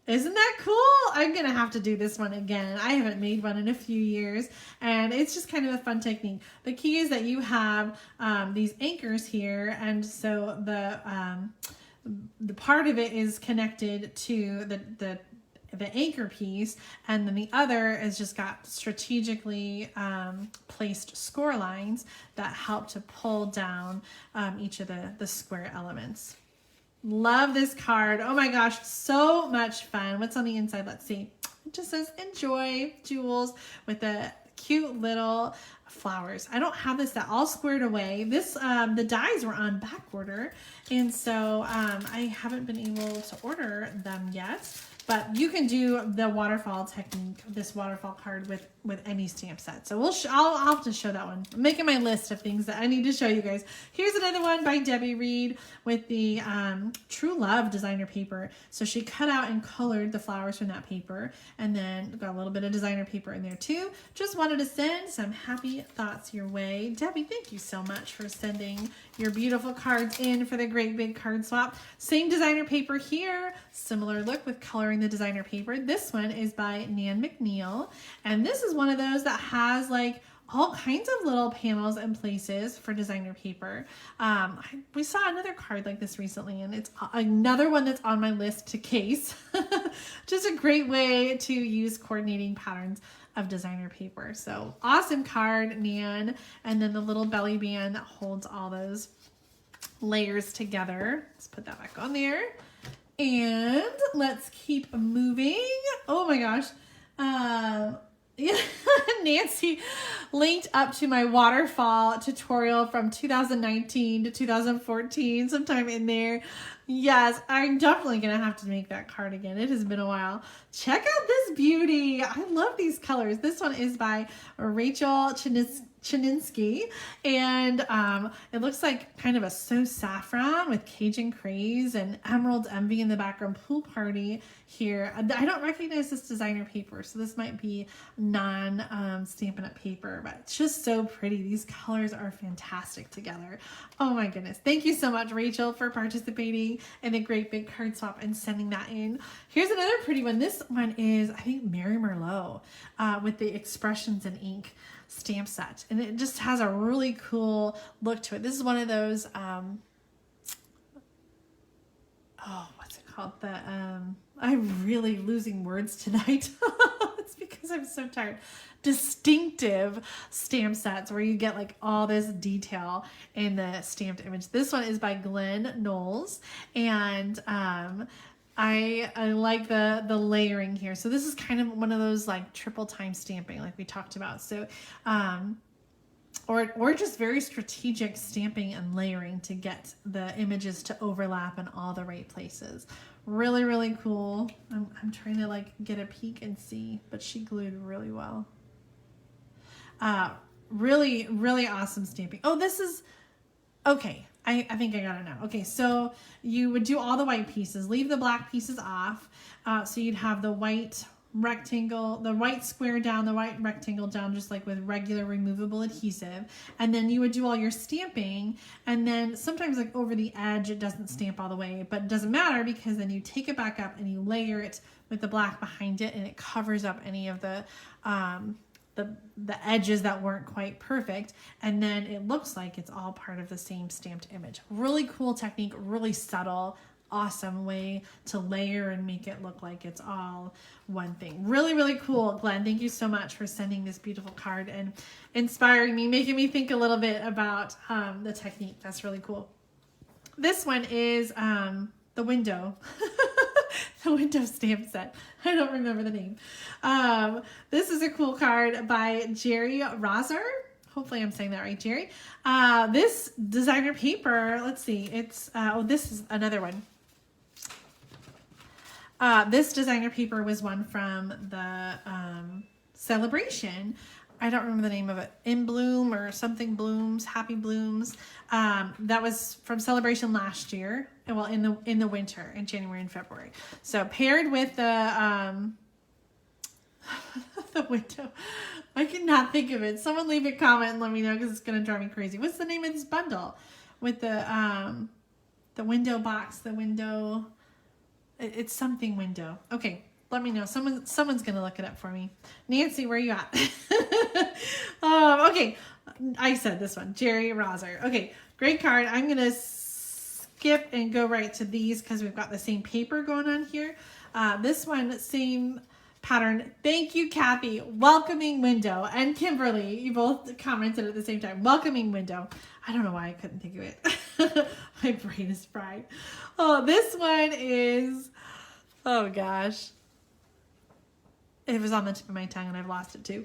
Isn't that cool? I'm going to have to do this one again. I haven't made one in a few years, and it's just kind of a fun technique. The key is that you have these anchors here, and so the part of it is connected to the anchor piece, and then the other is just got strategically placed score lines that help to pull down each of the square elements. Love this card. Oh my gosh, so much fun. What's on the inside? Let's see. It just says enjoy jewels with the cute little flowers. I don't have this all squared away. This the dies were on back order, and so I haven't been able to order them yet. But you can do the waterfall technique, this waterfall card with any stamp set. So I'll have to show that one. I'm making my list of things that I need to show you guys. Here's another one by Debbie Reed with the True Love designer paper. So she cut out and colored the flowers from that paper, and then got a little bit of designer paper in there too. Just wanted to send some happy thoughts your way. Debbie, thank you so much for sending your beautiful cards in for the great big card swap. Same designer paper here, similar look with coloring the designer paper. This one is by Nan McNeil, and this is one of those that has like all kinds of little panels and places for designer paper. We saw another card like this recently, and it's another one that's on my list to case. Just a great way to use coordinating patterns of designer paper. So awesome card, Nan. And then the little belly band that holds all those layers together. Let's put that back on there. And let's keep moving. Oh my gosh. Nancy linked up to my waterfall tutorial from 2019 to 2014, sometime in there. Yes, I'm definitely going to have to make that card again. It has been a while. Check out this beauty. I love these colors. This one is by Rachel Chininsky, and it looks like kind of a So Saffron with Cajun Craze and Emerald Envy in the background. Pool Party here. I don't recognize this designer paper, so this might be non-Stampin' Up! Paper, but it's just so pretty. These colors are fantastic together. Oh my goodness. Thank you so much, Rachel, for participating in the Great Big Card Swap and sending that in. Here's another pretty one. This one is, I think, Mary Merlot with the Expressions in Ink stamp set, and it just has a really cool look to it. This is one of those what's it called, I'm really losing words tonight. It's because I'm so tired. Distinctive stamp sets where you get like all this detail in the stamped image. This one is by Glenn Knowles, and I like the layering here. So this is kind of one of those like triple time stamping like we talked about. So or just very strategic stamping and layering to get the images to overlap in all the right places. Really, really cool. I'm trying to like get a peek and see, but she glued really well. Really, really awesome stamping. Oh, this is, okay. I think I got it now. Okay, so you would do all the white pieces, leave the black pieces off. So you'd have the white rectangle, the white square down, the white rectangle down, just like with regular removable adhesive. And then you would do all your stamping. And then sometimes like over the edge, it doesn't stamp all the way, but it doesn't matter because then you take it back up and you layer it with the black behind it, and it covers up any of the edges that weren't quite perfect, and then it looks like it's all part of the same stamped image. Really cool technique, really subtle, awesome way to layer and make it look like it's all one thing. Really, really cool. Glenn, thank you so much for sending this beautiful card and inspiring me, making me think a little bit about the technique. That's really cool. This one is the window. The window stamp set. I don't remember the name. This is a cool card by Jerry Roser. Hopefully I'm saying that right, Jerry. This designer paper, let's see. It's, this is another one. This designer paper was one from the celebration. I don't remember the name of it. In Bloom or something Blooms, Happy Blooms. That was from Celebration last year. Well, in the winter, in January and February. So paired with the the window. I cannot think of it. Someone leave a comment and let me know because it's gonna drive me crazy. What's the name of this bundle? With the window box, the window. It's something window. Okay. Let me know. Someone's going to look it up for me. Nancy, where are you at? Okay. I said this one. Jerry Roser. Okay. Great card. I'm going to skip and go right to these because we've got the same paper going on here. This one, same pattern. Thank you, Kathy. Welcoming window. And Kimberly, you both commented at the same time. Welcoming window. I don't know why I couldn't think of it. My brain is fried. Oh, this one is, oh gosh. It was on the tip of my tongue and I've lost it too.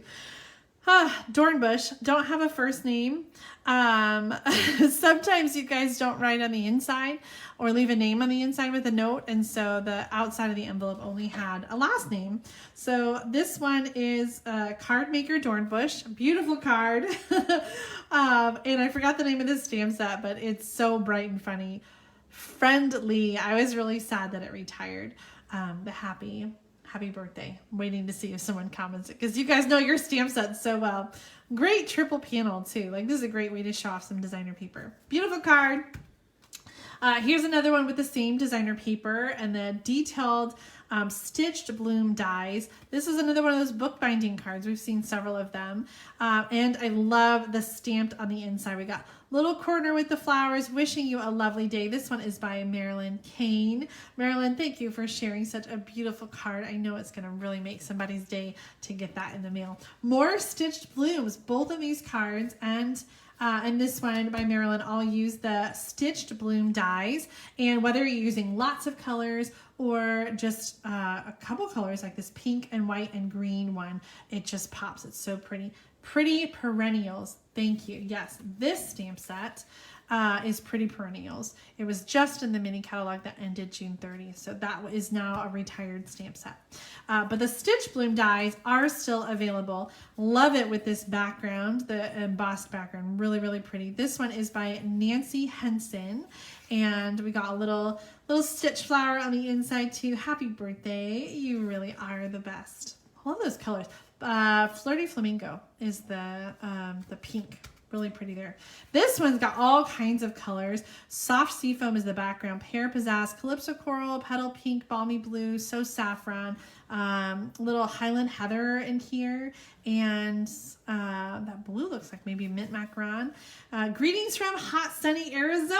Dornbush, don't have a first name. Sometimes you guys don't write on the inside or leave a name on the inside with a note. And so the outside of the envelope only had a last name. So this one is Card Maker Dornbush. Beautiful card. And I forgot the name of this stamp set, but it's so bright and funny. Friendly. I was really sad that it retired. The happy birthday. I'm waiting to see if someone comments it because you guys know your stamp sets so well. Great triple panel too. Like this is a great way to show off some designer paper. Beautiful card. Here's another one with the same designer paper and the detailed stitched bloom dies. This is another one of those bookbinding cards. We've seen several of them. And I love the stamped on the inside. We got little corner with the flowers, wishing you a lovely day. This one is by Marilyn Kane. Marilyn, thank you for sharing such a beautiful card. I know it's going to really make somebody's day to get that in the mail. More stitched blooms, both of these cards, and And this one by Marilyn, I'll use the stitched bloom dies. And whether you're using lots of colors or just a couple colors like this pink and white and green one, it just pops. It's so pretty. Pretty Perennials. Thank you. Yes, this stamp set is Pretty Perennials. It was just in the mini catalog that ended June 30th. So that is now a retired stamp set. But the Stitch Bloom dies are still available. Love it with this background, the embossed background. Really, really pretty. This one is by Nancy Henson. And we got a little stitch flower on the inside too. Happy birthday. You really are the best. I love those colors. Flirty Flamingo is the pink. Really pretty there. This one's got all kinds of colors. Soft Seafoam is the background. Pear Pizzazz, Calypso Coral, Petal Pink, Balmy Blue, So Saffron, little Highland Heather in here, and that blue looks like maybe Mint Macaron. Greetings from hot, sunny Arizona.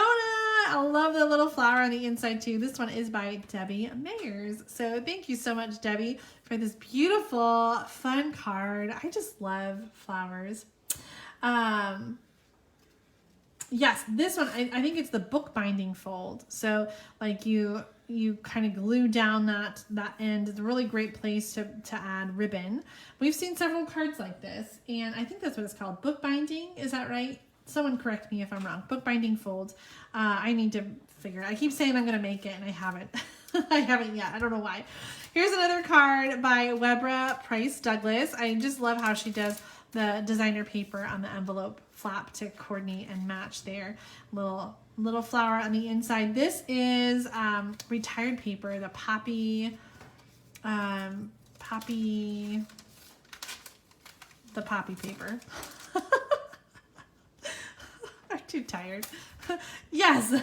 I love the little flower on the inside too. This one is by Debbie Mayers. So thank you so much, Debbie, for this beautiful, fun card. I just love flowers. Yes, this one, I think it's the bookbinding fold. So like you kind of glue down that end. It's a really great place to add ribbon. We've seen several cards like this, and I think that's what it's called. Bookbinding, is that right? Someone correct me if I'm wrong. Bookbinding fold. I need to figure it. I keep saying I'm going to make it, and I haven't. I haven't yet. I don't know why. Here's another card by Webra Price Douglas. I just love how she does the designer paper on the envelope flap to coordinate and match there. Little flower on the inside. This is retired paper, the poppy paper. I'm too tired. Yes,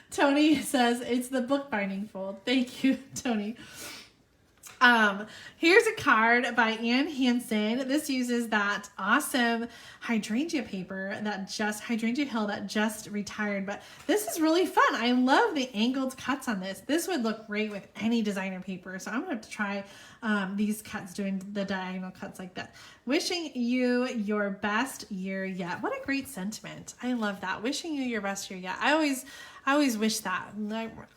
Tony says it's the bookbinding fold. Thank you, Tony. Here's a card by Ann Hansen. This uses that awesome hydrangea paper hydrangea hill that just retired, but this is really fun. I love the angled cuts on this. This would look great with any designer paper. So I'm gonna have to try these cuts, doing the diagonal cuts like that. Wishing you your best year yet. What a great sentiment. I love that. Wishing you your best year yet. I always wish that.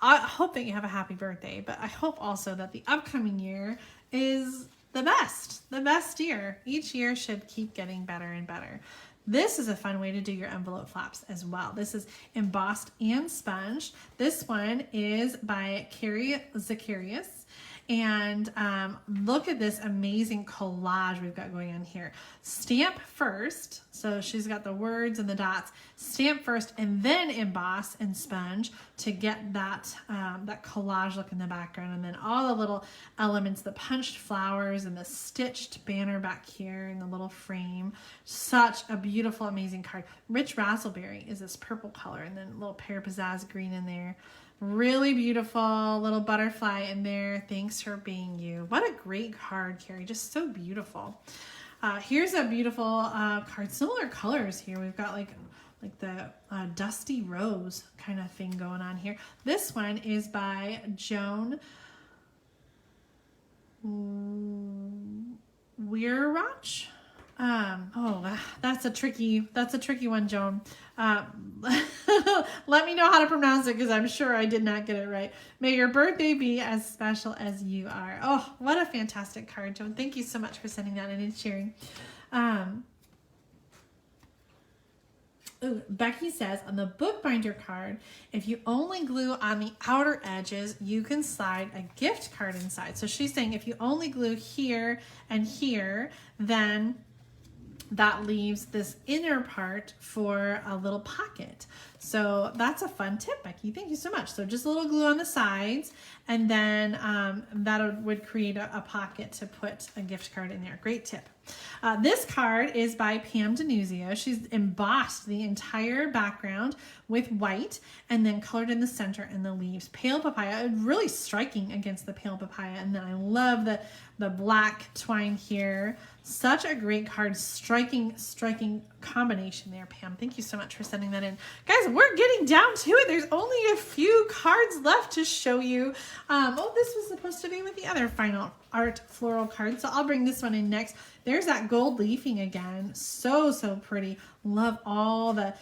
I hope that you have a happy birthday, but I hope also that the upcoming year is the best year. Each year should keep getting better and better. This is a fun way to do your envelope flaps as well. This is embossed and sponged. This one is by Carrie Zacharias. And look at this amazing collage we've got going on here. Stamp first, so she's got the words and the dots. Stamp first and then emboss and sponge to get that collage look in the background. And then all the little elements, the punched flowers and the stitched banner back here in the little frame. Such a beautiful, amazing card. Rich Raspberry is this purple color, and then a little Pear Pizzazz green in there. Really beautiful little butterfly in there. Thanks for being you. What a great card, Carrie. Just so beautiful. Here's a beautiful card. Similar colors here. We've got like the dusty rose kind of thing going on here. This one is by Joan Weirroch. That's a tricky one, Joan. Let me know how to pronounce it, because I'm sure I did not get it right. May your birthday be as special as you are. Oh, what a fantastic card, Joan. Thank you so much for sending that in and sharing. Becky says on the bookbinder card, if you only glue on the outer edges, you can slide a gift card inside. So she's saying if you only glue here and here, then that leaves this inner part for a little pocket. So that's a fun tip, Becky. Thank you so much. So just a little glue on the sides, and then that would create a pocket to put a gift card in there. Great tip. This card is by Pam Denuzio. She's embossed the entire background with white and then colored in the center and the leaves. Pale papaya, really striking against the pale papaya. And then I love the black twine here. Such a great card, striking combination there, Pam. Thank you so much for sending that in. Guys, we're getting down to it. There's only a few cards left to show you. Oh, this was supposed to be with the other final art floral card, so I'll bring this one in next. There's that gold leafing again. So, so pretty. Love all the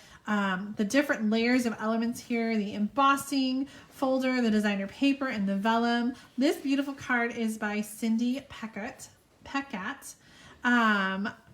different layers of elements here, the embossing folder, the designer paper, and the vellum. This beautiful card is by Cindy Peckett.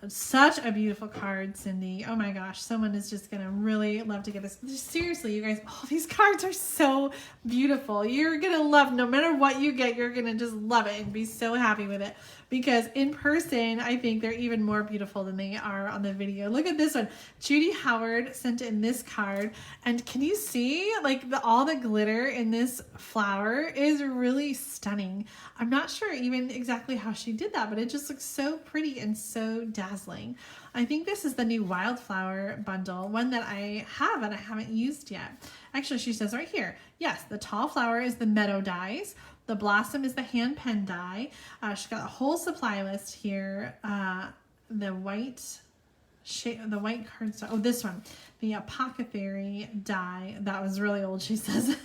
Such a beautiful card, Cindy. Oh my gosh, someone is just gonna really love to get this. Seriously, you guys, all these cards are so beautiful. You're gonna love, no matter what you get, you're gonna just love it and be so happy with it, because in person, I think they're even more beautiful than they are on the video. Look at this one. Judy Howard sent in this card, and can you see like all the glitter in this flower is really stunning. I'm not sure even exactly how she did that, but it just looks so pretty and so dazzling. I think this is the new wildflower bundle, one that I have and I haven't used yet. Actually, she says right here, yes, the tall flower is the meadow dyes. The blossom is the hand pen dye. She's got a whole supply list here. The white cardstock. Oh, this one, the apothecary dye. That was really old, she says.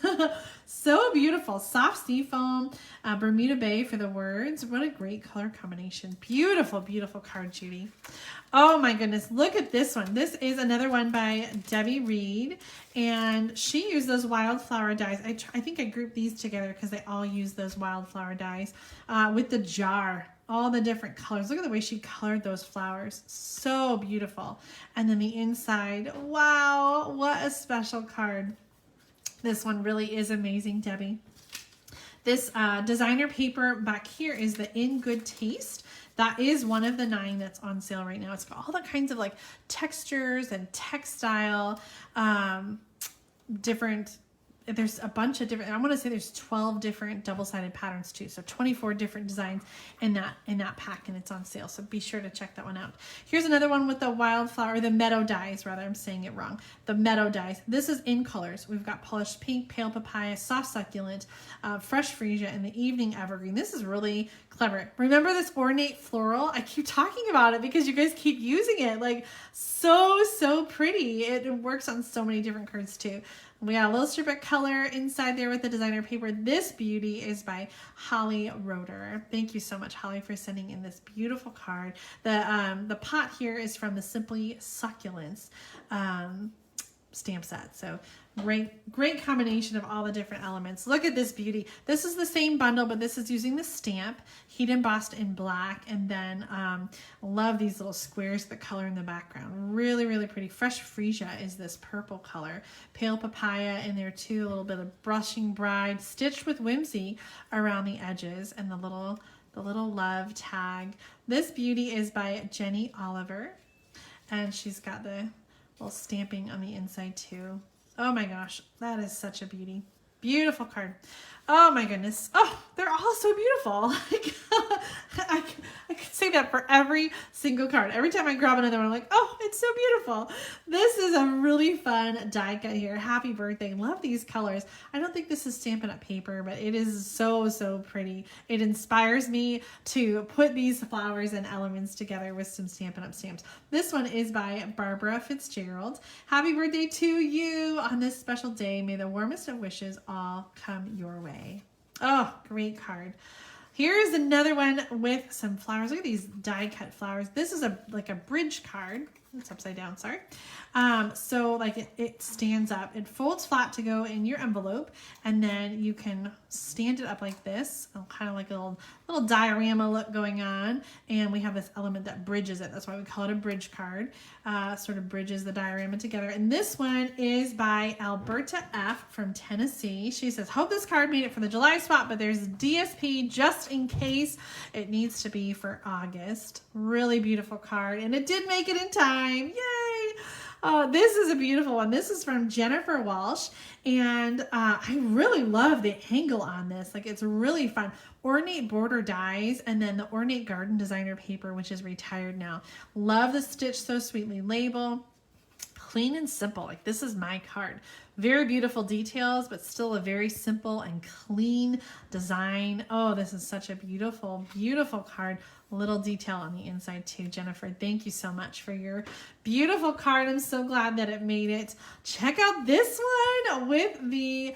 So beautiful. Soft sea foam, Bermuda Bay for the words. What a great color combination. Beautiful, beautiful card, Judy. Oh my goodness, look at this one. This is another one by Debbie Reed, and she used those wildflower dyes. I think I grouped these together because they all use those wildflower dyes with the jar. All the different colors. Look at the way she colored those flowers. So beautiful. And then the inside. Wow, what a special card. This one really is amazing, Debbie. This designer paper back here is the In Good Taste. That is one of the 9 that's on sale right now. It's got all the kinds of like textures and textile, different. There's a bunch of different, I want to say there's 12 different double-sided patterns too. So 24 different designs in that pack, and it's on sale. So be sure to check that one out. Here's another one with the wildflower, the meadow dyes, rather, I'm saying it wrong. The meadow dyes. This is in colors. We've got polished pink, pale papaya, soft succulent, fresh freesia, and the evening evergreen. This is really clever. Remember this ornate floral? I keep talking about it because you guys keep using it. Like so pretty. It works on so many different cards too. We got a little strip of color inside there with the designer paper. This beauty is by Holly Roeder. Thank you so much, Holly, for sending in this beautiful card. The pot here is from the Simply Succulents stamp set. So great combination of all the different elements. Look at this beauty. This is the same bundle, but this is using the stamp, heat embossed in black, and then love these little squares, the color in the background. Really pretty. Fresh freesia is this purple color. Pale papaya in there too, a little bit of brushing bride, stitched with whimsy around the edges, and the little love tag. This beauty is by Jenny Oliver, and she's got the little stamping on the inside too. Oh my gosh, that is such a beauty. Beautiful card. Oh my goodness. Oh, they're all so beautiful. I could say that for every single card. Every time I grab another one, I'm like, oh, it's so beautiful. This is a really fun die cut here. Happy birthday. Love these colors. I don't think this is Stampin' Up! Paper, but it is so pretty. It inspires me to put these flowers and elements together with some Stampin' Up! Stamps. This one is by Barbara Fitzgerald. Happy birthday to you on this special day. May the warmest of wishes all come your way. Oh, great card. Here's another one with some flowers. Look at these die cut flowers. This is like a bridge card. It's upside down, sorry. So like it stands up. It folds flat to go in your envelope, and then you can stand it up like this. Kind of like a little diorama look going on. And we have this element that bridges it. That's why we call it a bridge card. Sort of bridges the diorama together. And this one is by Alberta F. from Tennessee. She says, hope this card made it for the July swap, but there's DSP just in case. It needs to be for August. Really beautiful card. And it did make it in time. Yay! This is a beautiful one. This is from Jennifer Walsh, and I really love the angle on this. Like, it's really fun. Ornate border dies, and then the Ornate Garden Designer paper, which is retired now. Love the Stitch So Sweetly label. Clean and simple. Like, this is my card. Very beautiful details, but still a very simple and clean design. Oh, this is such a beautiful, beautiful card. Little detail on the inside too. Jennifer, thank you so much for your beautiful card. I'm so glad that it made it. Check out this one with the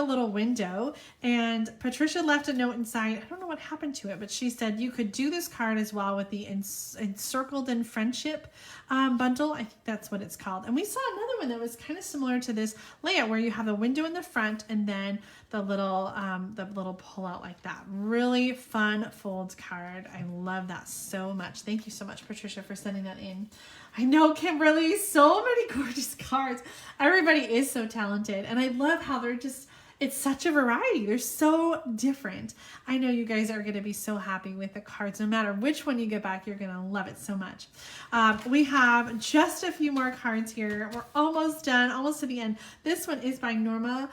little window. And Patricia left a note inside. I don't know what happened to it, but she said you could do this card as well with the Encircled in Friendship bundle. I think that's what it's called. And we saw another one that was kind of similar to this layout where you have a window in the front and then the little pull out like that. Really fun fold card. I love that so much. Thank you so much, Patricia, for sending that in. I know, Kimberly, so many gorgeous cards. Everybody is so talented. And I love how they're just, it's such a variety. They're so different. I know you guys are going to be so happy with the cards. No matter which one you get back, you're going to love it so much. We have just a few more cards here. We're almost done, almost to the end. This one is by Norma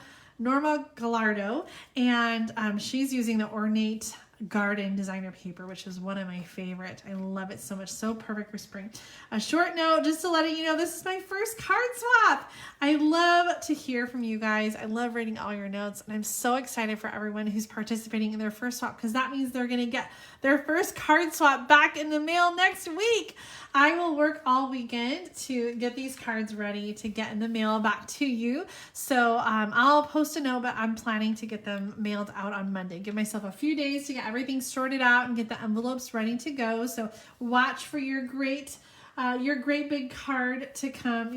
Gallardo, and she's using the Ornate Garden designer paper, which is one of my favorite. I love it so much. So perfect for spring. A short note just to let you know, this is my first card swap. I love to hear from you guys. I love reading all your notes, and I'm so excited for everyone who's participating in their first swap, because that means they're going to get their first card swap back in the mail next week. I will work all weekend to get these cards ready to get in the mail back to you. So I'll post a note, but I'm planning to get them mailed out on Monday. Give myself a few days to get everything sorted out and get the envelopes ready to go. So watch for your great big card to come,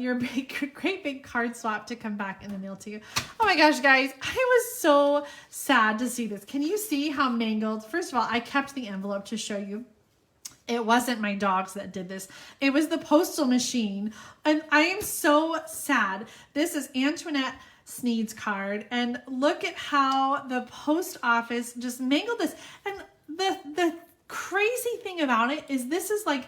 great big card swap to come back in the mail to you. Oh my gosh, guys, I was so sad to see this. Can you see how mangled? First of all, I kept the envelope to show you. It wasn't my dogs that did this. It was the postal machine. And I am so sad. This is Antoinette Sneed's card. And look at how the post office just mangled this. And the crazy thing about it is this is like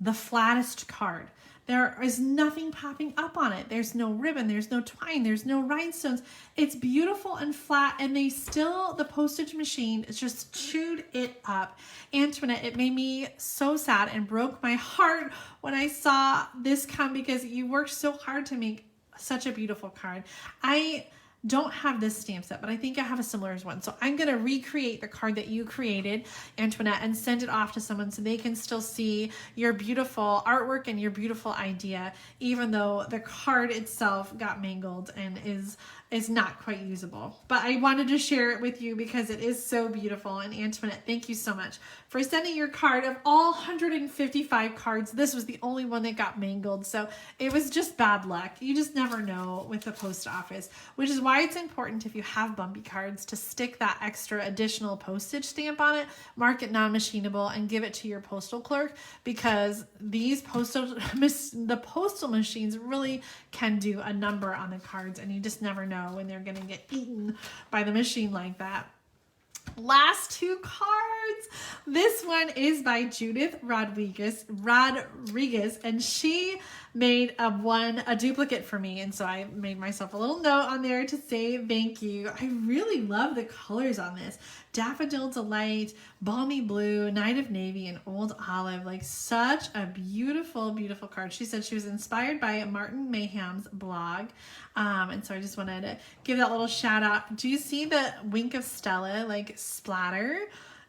the flattest card. There is nothing popping up on it. There's no ribbon, there's no twine, there's no rhinestones. It's beautiful and flat, and the postage machine just chewed it up. Antoinette, it made me so sad and broke my heart when I saw this come, because you worked so hard to make such a beautiful card. I don't have this stamp set, but I think I have a similar one. So I'm going to recreate the card that you created, Antoinette, and send it off to someone so they can still see your beautiful artwork and your beautiful idea, even though the card itself got mangled and is not quite usable. But I wanted to share it with you because it is so beautiful. And Antoinette, thank you so much for sending your card. Of all 155 cards, this was the only one that got mangled. So it was just bad luck. You just never know with the post office, which is why it's important, if you have bumpy cards, to stick that extra additional postage stamp on it, mark it non-machinable, and give it to your postal clerk, because the postal machines really can do a number on the cards, and you just never know when they're going to get eaten by the machine like that. Last two cards. This one is by Judith Rodriguez, and she made a duplicate for me, and so I made myself a little note on there to say thank you. I really love the colors on this. Daffodil Delight, Balmy Blue, Night of Navy, and Old Olive. Like, such a beautiful, beautiful card. She said she was inspired by Martin Mayhem's blog. And so I just wanted to give that little shout out. Do you see the Wink of Stella, like, splatter?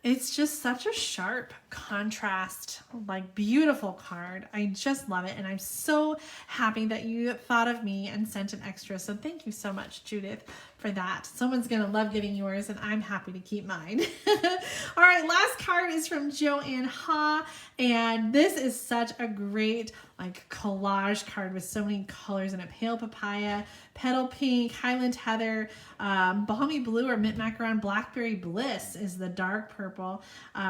It's just such a sharp contrast, like, beautiful card. I just love it. And I'm so happy that you thought of me and sent an extra. So thank you so much, Judith, for that. Someone's going to love getting yours, and I'm happy to keep mine. All right, last card is from Joanne Ha. And this is such a great, like, collage card with so many colors in it. Pale Papaya, Petal Pink, Highland Heather, Balmy Blue or Mint Macaron, Blackberry Bliss is the dark purple,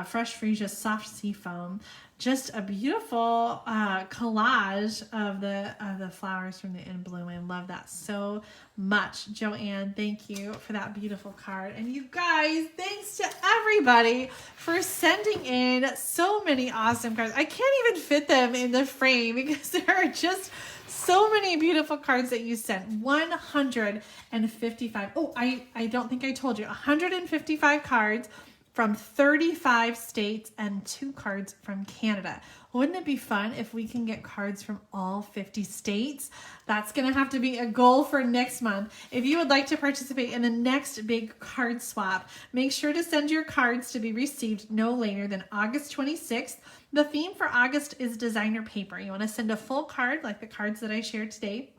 Fresh Freesia, Soft Sea Foam. Just a beautiful collage of the flowers from the In Bloom. I love that so much. Joanne, thank you for that beautiful card. And you guys, thanks to everybody for sending in so many awesome cards. I can't even fit them in the frame because there are just so many beautiful cards that you sent. 155. Oh, I don't think I told you. 155 cards. from 35 states and 2 cards from Canada. Wouldn't it be fun if we can get cards from all 50 states? That's going to have to be a goal for next month. If you would like to participate in the next big card swap, make sure to send your cards to be received no later than August 26th. The theme for August is designer paper. You want to send a full card like the cards that I shared today.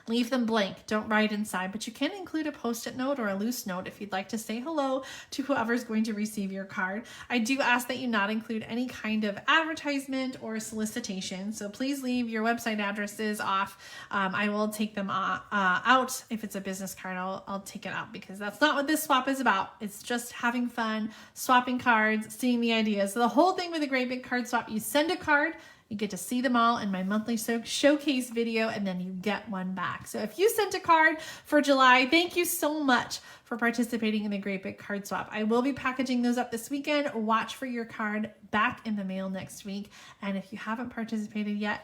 Leave them blank. Don't write inside, but you can include a post-it note or a loose note if you'd like to say hello to whoever's going to receive your card. I do ask that you not include any kind of advertisement or solicitation, so please leave your website addresses off. I will take them out. If it's a business card, I'll take it out because that's not what this swap is about. It's just having fun, swapping cards, seeing the ideas. So the whole thing with a Great Big Card Swap, you send a card, you get to see them all in my monthly showcase video, and then you get one back. So if you sent a card for July, thank you so much for participating in the Great Big Card Swap. I will be packaging those up this weekend. Watch for your card back in the mail next week. And if you haven't participated yet,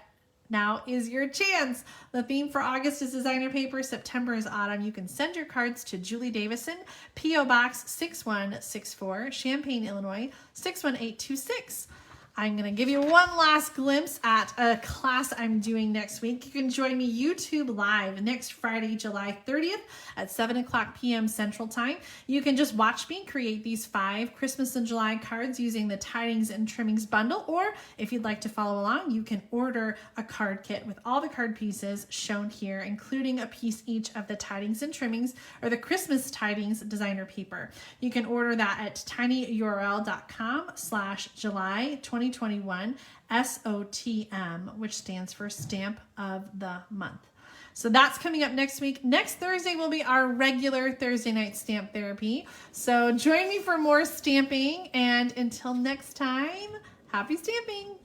now is your chance. The theme for August is designer paper. September is autumn. You can send your cards to Julie Davison, P.O. Box 6164, Champaign, Illinois 61826. I'm going to give you one last glimpse at a class I'm doing next week. You can join me YouTube Live next Friday, July 30th at 7 o'clock p.m. Central Time. You can just watch me create these 5 Christmas and July cards using the Tidings and Trimmings bundle, or if you'd like to follow along, you can order a card kit with all the card pieces shown here, including a piece each of the Tidings and Trimmings or the Christmas Tidings designer paper. You can order that at tinyurl.com/July 2021 SOTM, which stands for Stamp of the Month. So that's coming up next week. Next Thursday will be our regular Thursday night stamp therapy. So join me for more stamping, and until next time, happy stamping!